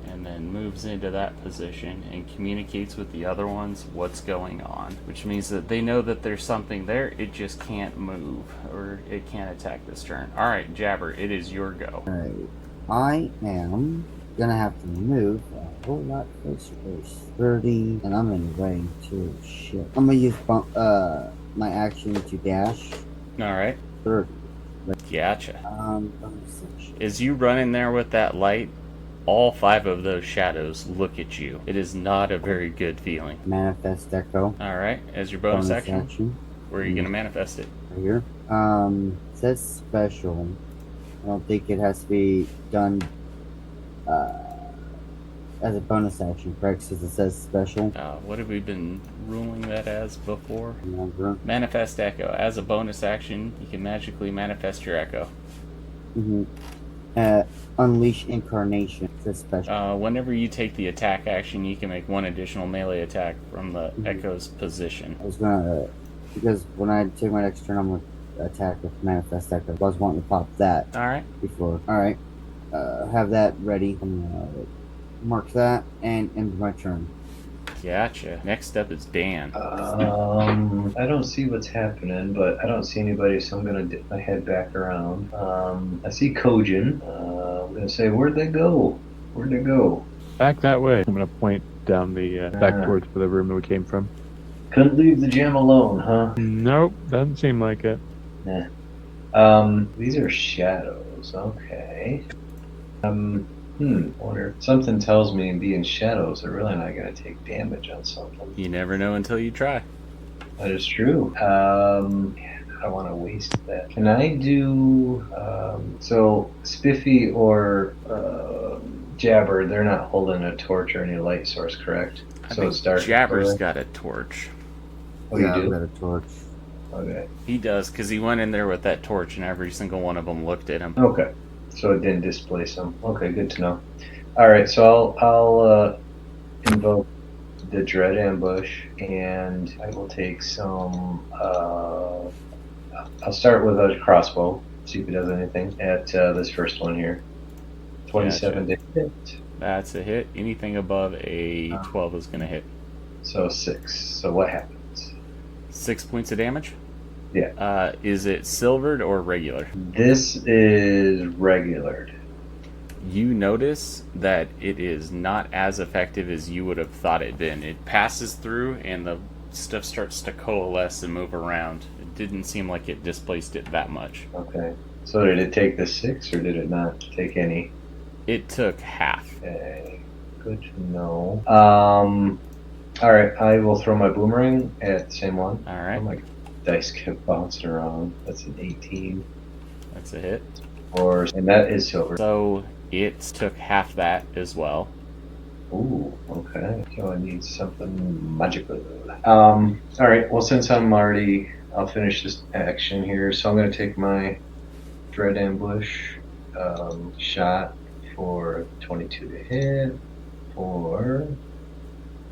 and then moves into that position and communicates with the other ones what's going on, which means that they know that there's something there, it just can't move or it can't attack this turn. Alright, Jabber, it is your go. Alright. I am gonna have to move a whole lot closer. There's 30, and I'm in range too. Shit. I'm gonna use my action to dash. Alright, 30. gotcha. Bonus action. As you run in there with that light, all 5 of those shadows look at you. It is not a very good feeling. Manifest Echo. Alright, as your bonus action, where are you going to manifest it? Right here. It says special. I don't think it has to be done as a bonus action, correct? Since it says special. What have we been ruling that as before? Remember? Manifest Echo. As a bonus action, you can magically manifest your Echo. Mm-hmm. Unleash Incarnation. It says special. Whenever you take the attack action, you can make 1 additional melee attack from the Echo's position. I was gonna, because when I take my next turn, I'm gonna attack with Manifest Echo. I was wanting to pop that Alright. before. Alright. Have that ready. I'm gonna mark that and end my turn. Gotcha. Next up is Dan. I don't see what's happening, but I don't see anybody, so I'm gonna dip my head back around. I see Kojin. I'm gonna say, where'd they go? Where'd they go? Back that way. I'm gonna point down the back towards where the room we came from. Couldn't leave the gem alone, huh? Nope, doesn't seem like it. These are shadows. Okay. Wonder. Something tells me being shadows are really not going to take damage on something. You never know until you try. That is true. I don't want to waste that. Can I do so Spiffy or Jabber, they're not holding a torch or any light source, correct? I So think it's dark. Jabber's got a torch. Oh, yeah, you I've do? got a torch. Okay. He does, because he went in there with that torch and every single one of them looked at him. Okay. So it didn't displace them. Okay, good to know. All right, so I'll invoke the dread ambush, and I will take some. I'll start with a crossbow. See if it does anything at this first one here. 27 to hit. That's a hit. Anything above a 12 is going to hit. So 6. So what happens? 6 points of damage? Yeah. Is it silvered or regular? This is regular. You notice that it is not as effective as you would have thought it'd been. It passes through and the stuff starts to coalesce and move around. It didn't seem like it displaced it that much. Okay. So did it take the 6 or did it not take any? It took half. Okay. Good to know. All right. I will throw my boomerang at the same one. All right. Oh my dice kept bouncing around. That's an 18. That's a hit. And that is silver. So it took half that as well. Ooh, okay. So I need something magical. All right. Well, since I'll finish this action here. So I'm going to take my dread ambush shot for 22 to hit for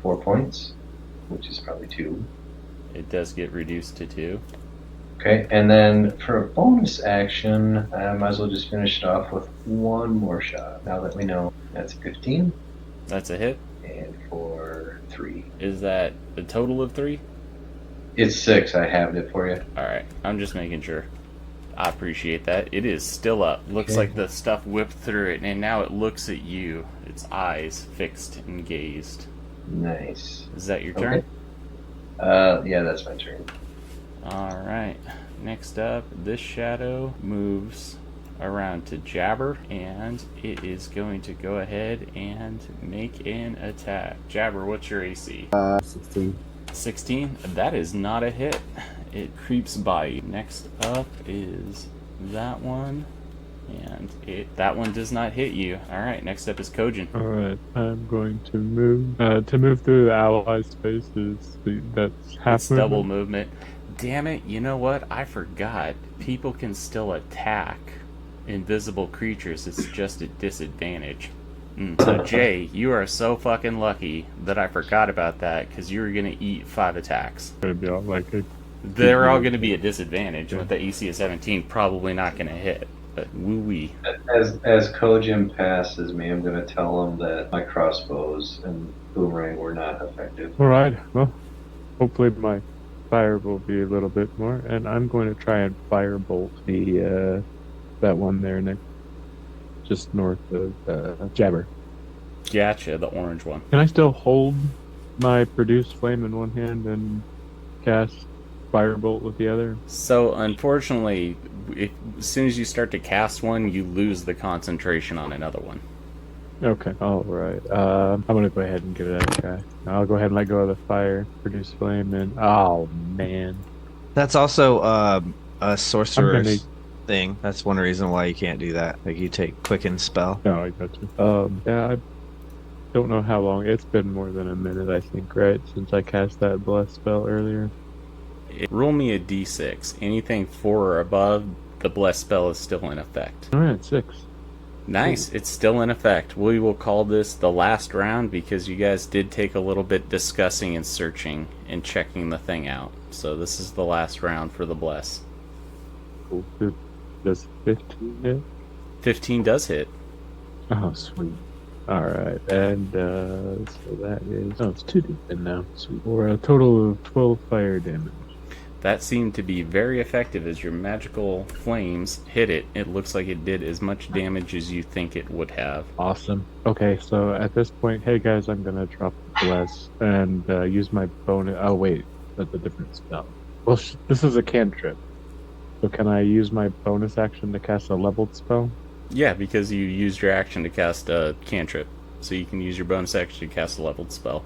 4 points, which is probably 2. It does get reduced to 2. Okay, and then for a bonus action, I might as well just finish it off with one more shot. Now that we know that's 15. That's a hit. And for 3. Is that a total of 3? It's 6. I have it for you. Alright, I'm just making sure. I appreciate that. It is still up. Looks Okay. like the stuff whipped through it, and now it looks at you. Its eyes fixed and gazed. Nice. Is that your turn? Okay. Yeah, that's my turn. Alright. Next up, this shadow moves around to Jabber, and it is going to go ahead and make an attack. Jabber, what's your AC? 16. 16? That is not a hit. It creeps by you. Next up is that one, and that one does not hit you. Alright, next up is Kojin. Alright, I'm going to move through the ally spaces. That's half It's double movement. Damn it, you know what? I forgot. People can still attack invisible creatures. It's just a disadvantage. So Jay, you are so fucking lucky that I forgot about that, because you were going to eat 5 attacks. Gonna be all like a They're all going to be a disadvantage. With the AC of 17, probably not going to hit. But woo-wee. As Kojin passes me, I'm going to tell him that my crossbows and boomerang were not effective. Alright, well, hopefully my fire will be a little bit more, and I'm going to try and firebolt the that one there, Nick, just north of Jabber. Gotcha, the orange one. Can I still hold my produce flame in one hand and cast firebolt with the other? So, unfortunately, as soon as you start to cast one, you lose the concentration on another one. Okay, alright. I'm gonna go ahead and give it a try. I'll go ahead and let go of the fire, produce flame, and oh man. That's also a sorcerer's I'm thing. That's one reason why you can't do that. Like you take quicken spell. No, I got you. Yeah, I don't know how long. It's been more than a minute, I think, right? Since I cast that bless spell earlier. Roll me a d6. Anything 4 or above, the blessed spell is still in effect. Alright, 6. Nice, it's still in effect. We will call this the last round because you guys did take a little bit discussing and searching and checking the thing out. So this is the last round for the bless. Cool. Does 15 hit? 15 does hit. Oh, sweet. Alright, and so that is... Oh, it's 2d10 now. Sweet. For a total of 12 fire damage. That seemed to be very effective as your magical flames hit it. It looks like it did as much damage as you think it would have. Awesome. Okay, so at this point, hey guys, I'm gonna drop the bless and use my bonus... Oh wait, that's a different spell. Well, this is a cantrip. So can I use my bonus action to cast a leveled spell? Yeah, because you used your action to cast a cantrip. So you can use your bonus action to cast a leveled spell.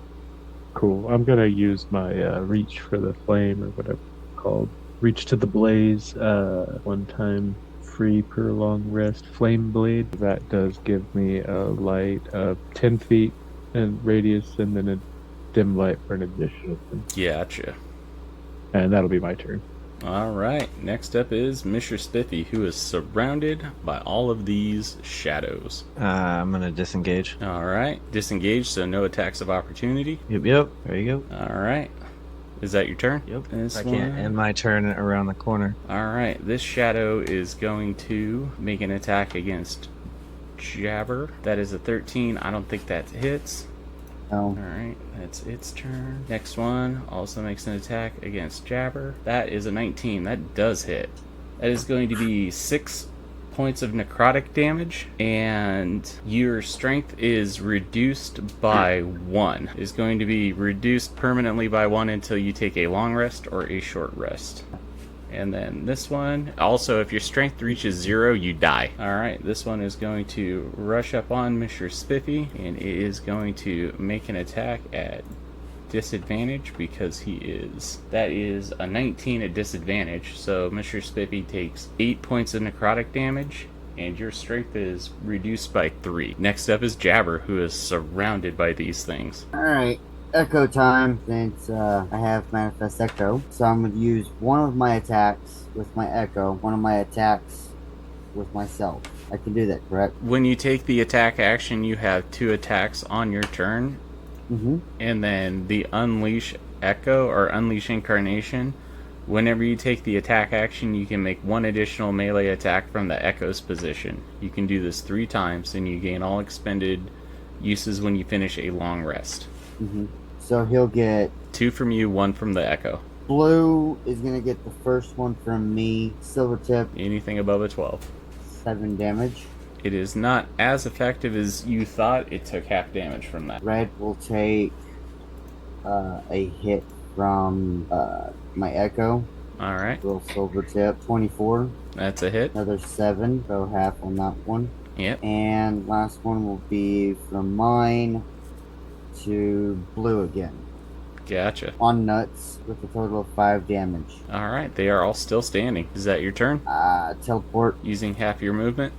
Cool. I'm gonna use my reach for the flame or whatever it's called. Reach to the blaze. One time free per long rest flame blade. That does give me a light of 10 feet in radius and then a dim light for an additional 10. Gotcha. And that'll be my turn. All right. Next up is Missure Spifi, who is surrounded by all of these shadows. I'm gonna disengage. All right. Disengage, so no attacks of opportunity. Yep. There you go. All right. Is that your turn? Yep. This I can't one. end my turn around the corner. All right. This shadow is going to make an attack against Jabber. That is a 13. I don't think that hits. No. Alright, that's its turn. Next one also makes an attack against Jabber. That is a 19. That does hit. That is going to be 6 points of necrotic damage, and your strength is reduced by 1. Is going to be reduced permanently by 1 until you take a long rest or a short rest. And then this one, also if your strength reaches 0, you die. Alright, this one is going to rush up on Missure Spifi, and it is going to make an attack at disadvantage because that is a 19 at disadvantage. So Missure Spifi takes 8 points of necrotic damage, and your strength is reduced by 3. Next up is Jabber, who is surrounded by these things. Alright. Echo time, since I have Manifest Echo. So I'm going to use one of my attacks with my Echo, one of my attacks with myself. I can do that, correct? When you take the attack action, you have 2 attacks on your turn. Mm-hmm. And then the Unleash Echo or Unleash Incarnation, whenever you take the attack action, you can make 1 additional melee attack from the Echo's position. You can do this 3 times, and you gain all expended uses when you finish a long rest. Mm-hmm. So he'll get 2 from you, 1 from the Echo. blue is gonna get the first one from me. Silver tip, Anything above a 12. 7 damage. It is not as effective as you thought. It took half damage from that. Red will take a hit from my Echo. Alright, Little silver tip, 24. that's a hit. Another 7, so half on that one. Yep. And last one will be from mine to blue again. Gotcha. On nuts with a total of 5 damage. Alright, they are all still standing. Is that your turn? Teleport. Using half your movement?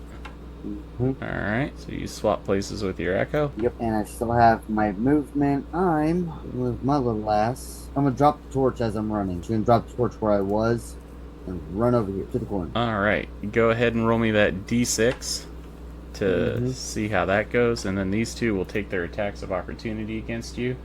Mm-hmm. Alright, so you swap places with your Echo. Yep, and I still have my movement. I'm with my little ass. I'm gonna drop the torch as I'm running. She's gonna drop the torch where I was and run over here to the corner. Alright, go ahead and roll me that d6 to see how that goes, and then these 2 will take their attacks of opportunity against you.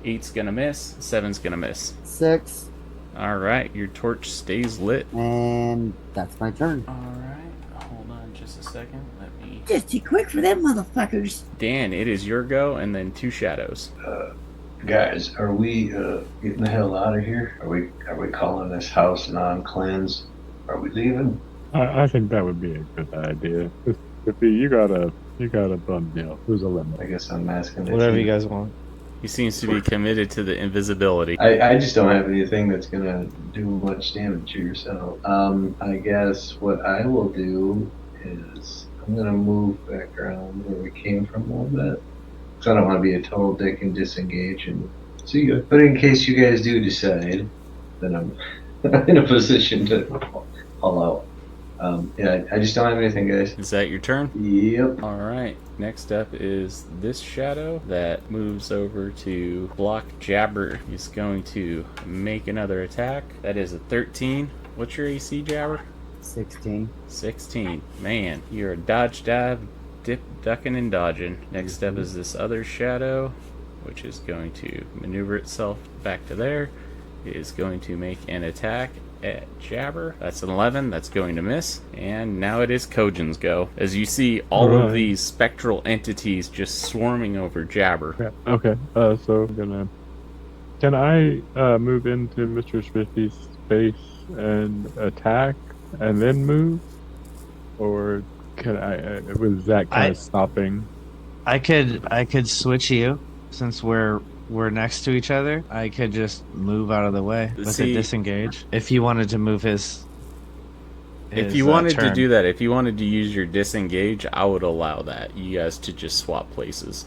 8's gonna miss, 7's gonna miss. 6, Alright, your torch stays lit. and that's my turn. Alright, hold on just a second. Let me. Just too quick for them motherfuckers. Dan, it is your go, and then 2 shadows. Guys, are we getting the hell out of here? Are we calling this house non-cleansed? Are we leaving? I think that would be a good idea. If you got a bum deal. Who's a limit? I guess I'm asking. Whatever you guys want. He seems to be committed to the invisibility. I just don't have anything that's gonna do much damage to yourself. I guess what I will do is I'm gonna move back around where we came from a little bit. Cause I don't want to be a total dick and disengage and see you. But in case you guys do decide, then I'm in a position to haul out. Yeah, I just don't have anything, guys. Is that your turn? Yep. Alright, next up is this shadow that moves over to block Jabber. He's going to make another attack. That is a 13. What's your AC, Jabber? 16. 16. Man, you're a dodge, dive, dip, ducking, and dodging. Next up is this other shadow, which is going to maneuver itself back to there. It is going to make an attack at Jabber. That's an 11. That's going to miss. And now it is Kojin's go. As you see all of these spectral entities just swarming over Jabber. Yeah. Okay. So I'm gonna. Can I move into Mr. Spifi's space and attack and then move, or can I? Was that kind of stopping? I could switch you since we're next to each other. I could just move out of the way with a disengage. If you wanted to move his if you wanted to turn. do that, if you wanted to use your disengage, I would allow that. You guys to just swap places.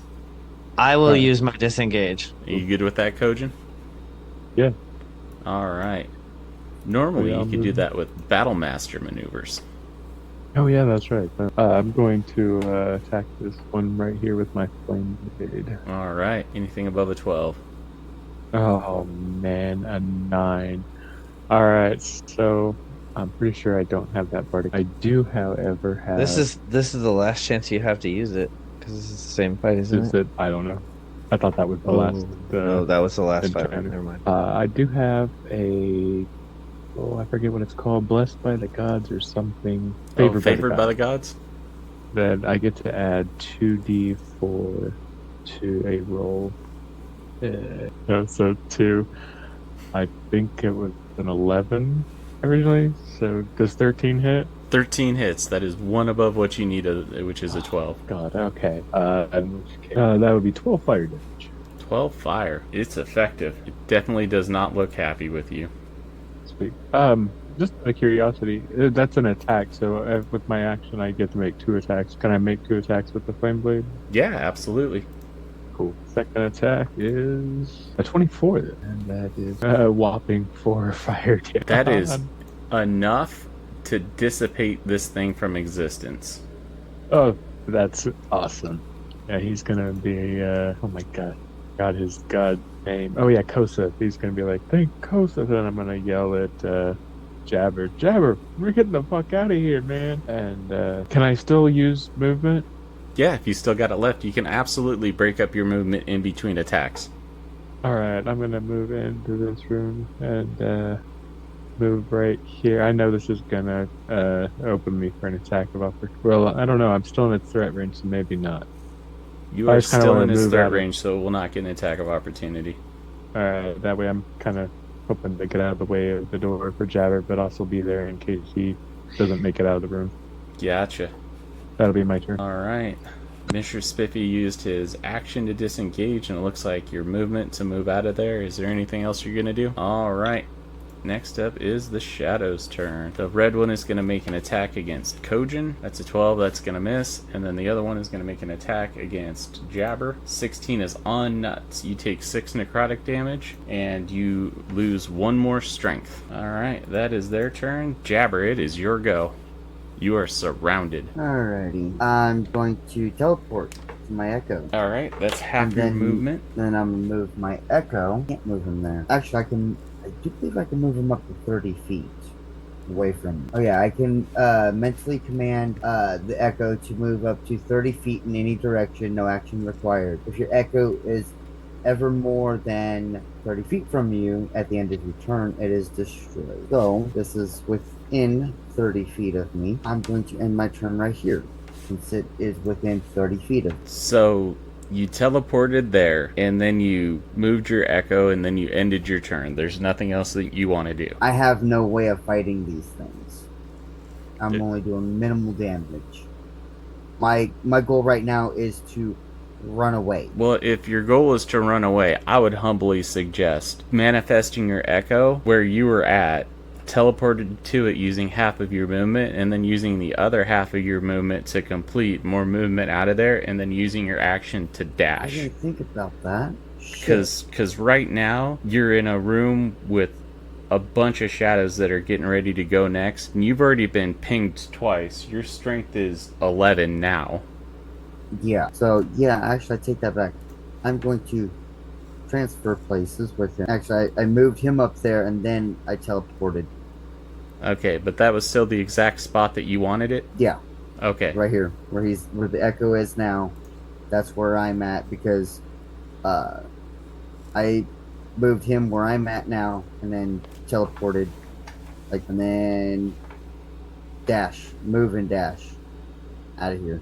I will use my disengage. Are you good with that, Kojin? Yeah. All right. Normally, I'll you could do move. that with Battle Master maneuvers. Oh yeah, that's right. I'm going to attack this one right here with my flame blade. All right. Anything above a 12? Oh man, a 9. All right, so I'm pretty sure I don't have that bardic. I do, however, have. This is the last chance you have to use it because this is the same fight, isn't Is it? it? I don't know. I thought that was the Oh, last. no, that was the last fight. encounter. Never mind. I do have a. Oh, I forget what it's called. Blessed by the gods or something. Favored by the gods. gods? Then I get to add 2d4 to a roll. No, so 2. I think it was an 11 originally. So does 13 hit? 13 hits. That is one above what you need, which is a 12. God, okay. In which case, that would be 12 fire damage. 12 fire. It's effective. It definitely does not look happy with you. Sweet. Just out of curiosity, that's an attack. So with my action, I get to make 2 attacks. Can I make 2 attacks with the flame blade? Yeah, absolutely. Cool. Second attack is a 24, and that is a whopping 4 fire damage. That is enough to dissipate this thing from existence. Oh, that's awesome. Yeah, he's gonna be. Oh my god, his god name. Oh yeah, Kosa. He's gonna be like, thank Kosa. Then I'm gonna yell at Jabber. Jabber, we're getting the fuck out of here, man. And can I still use movement? Yeah, if you still got it left, you can absolutely break up your movement in between attacks. All right, I'm gonna move into this room and move right here. I know this is gonna open me for an attack of opportunity. Well, I don't know. I'm still in its threat range, so maybe not. You I are just kinda still wanna in his move threat out of- range, so it will not get an attack of opportunity. All right, that way I'm kind of hoping to get out of the way of the door for Jabber, but also be there in case he doesn't make it out of the room. Gotcha. That'll be my turn. All right. Missure Spifi used his action to disengage, and it looks like your movement to move out of there. Is there anything else you're going to do? All right. Next up is the Shadow's turn. The red one is going to make an attack against Kojin. That's a 12. That's going to miss. And then the other one is going to make an attack against Jabber. 16 is on nuts. You take 6 necrotic damage, and you lose 1 more strength. All right. That is their turn. Jabber, it is your go. You are surrounded. Alrighty. I'm going to teleport to my Echo. All right. That's half And your then- movement. Then I'm gonna move my Echo. Can't move him there. Actually, I do believe I can move him up to 30 feet away from me. Oh yeah, I can mentally command the Echo to move up to 30 feet in any direction, no action required. If your Echo is ever more than 30 feet from you at the end of your turn, it is destroyed. So this is within 30 feet of me. I'm going to end my turn right here, since it is within 30 feet of me. So you teleported there, and then you moved your Echo, and then you ended your turn. There's nothing else that you want to do. I have no way of fighting these things. I'm only doing minimal damage. My goal right now is to run away. Well, if your goal is to run away, I would humbly suggest manifesting your Echo where you were at, teleported to it using half of your movement, and then using the other half of your movement to complete more movement out of there, and then using your action to I dash. didn't think about that. Shit. Because right now, you're in a room with a bunch of shadows that are getting ready to go next, and you've already been pinged twice. Your strength is 11 now. Yeah. So yeah, actually, I take that back. I'm going to transfer places with him. Actually, I moved him up there, and then I teleported. Okay, but that was still the exact spot that you wanted it? Yeah, Okay. right here, where the Echo is now. That's where I'm at because I moved him where I'm at now, and then teleported, and then move and dash out of here.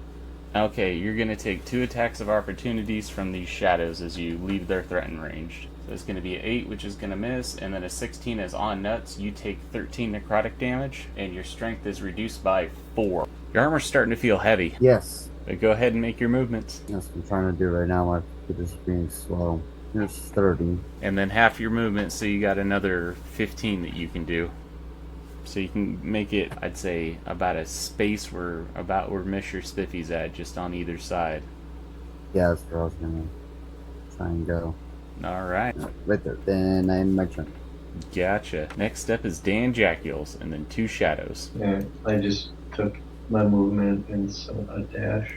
Okay, you're going to take 2 attacks of opportunities from these shadows as you leave their threatened range. So it's going to be an 8, which is going to miss, and then a 16 is on nuts. You take 13 necrotic damage, and your strength is reduced by 4. Your armor's starting to feel heavy, Yes, but go ahead and make your movements. that's what I'm trying to do right now. My computer's being slow. Here's 30. And then half your movement, so you got another 15 that you can do. So you can make it, I'd say, about a space where Missure Spifi's at, just on either side. Yeah, that's where I was gonna try and go. Alright, Right there. Then I end my turn. gotcha. Next up is Dan Jackiels, and then 2 shadows. Yeah, I just took my movement and a dash.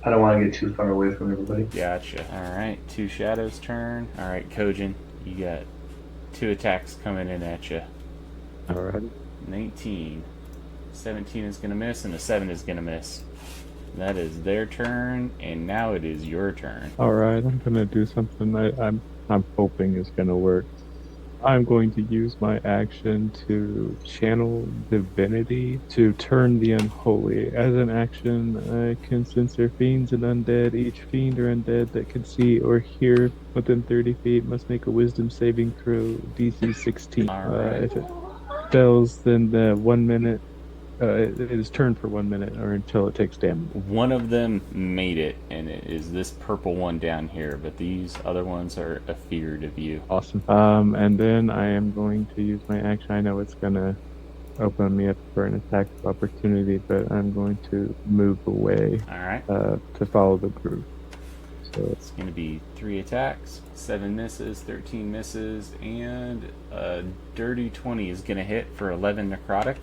I don't want to get too far away from everybody. Gotcha. Alright, 2 shadows turn. Alright, Kojin, you got 2 attacks coming in at you. Alright. 19. 17 is going to miss, and a 7 is going to miss. That is their turn, and now it is your turn. Alright, I'm gonna do something I'm hoping is gonna work. I'm going to use my action to channel divinity to turn the unholy. As an action, I can censor fiends and undead. Each fiend or undead that can see or hear within 30 feet must make a wisdom saving throw DC 16. Alright. If it fails, then the 1 minute, it is turned for 1 minute or until it takes damage. One of them made it, and it is this purple one down here, but these other ones are afeared of you. Awesome. And then I am going to use my action. I know it's gonna open me up for an attack of opportunity, but I'm going to move away Alright. to follow the group. So It's going to be 3 attacks, 7 misses, 13 misses, and a dirty 20 is going to hit for 11 necrotic.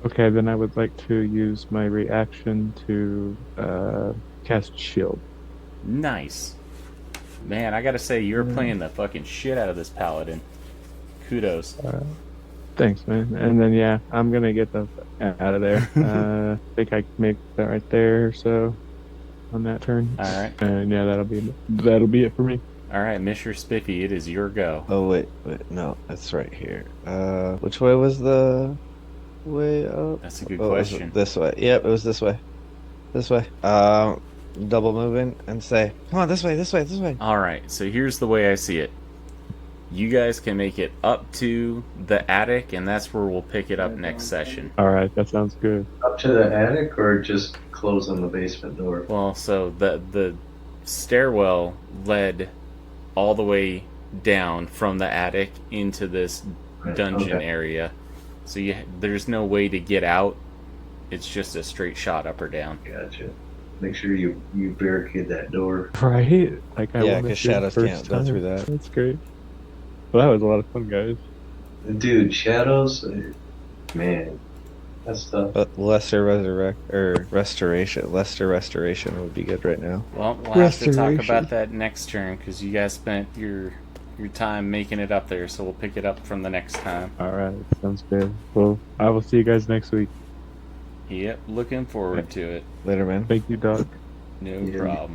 okay, then I would like to use my reaction to cast shield. Nice. Man, I gotta say, you're playing the fucking shit out of this paladin. Kudos. Thanks, man. And then yeah, I'm gonna get the out of there. I think I can make that right there. So on that turn. Alright. And yeah, that'll be it for me. Alright, Missure Spifi, it is your go. Oh wait, no, it's right here. Which way was the way up? That's a good Oh, it was question. this way. Yep, it was this way. This way. Double moving and say, come on, this way, this way, this way. Alright, so here's the way I see it. You guys can make it up to the attic, and that's where we'll pick it up next session. All right, that sounds good. Up to the attic or just close on the basement door? Well, so the stairwell led all the way down from the attic into this dungeon Okay. area. So there's no way to get out. It's just a straight shot up or down. Gotcha. Make sure you barricade that door. Right? Like I Yeah, wanted 'cause to the shadows first can't go time. through that. That's great. Well, that was a lot of fun, guys. Dude, shadows, man, that's tough. But lesser restoration. Lesser restoration would be good right now. Well, we'll have to talk Restoration. about that next turn because you guys spent your time making it up there. So we'll pick it up from the next time. All right, sounds good. Well, I will see you guys next week. Yep, looking forward to it. Later, man. Thank you, Doc. No Yeah. problem.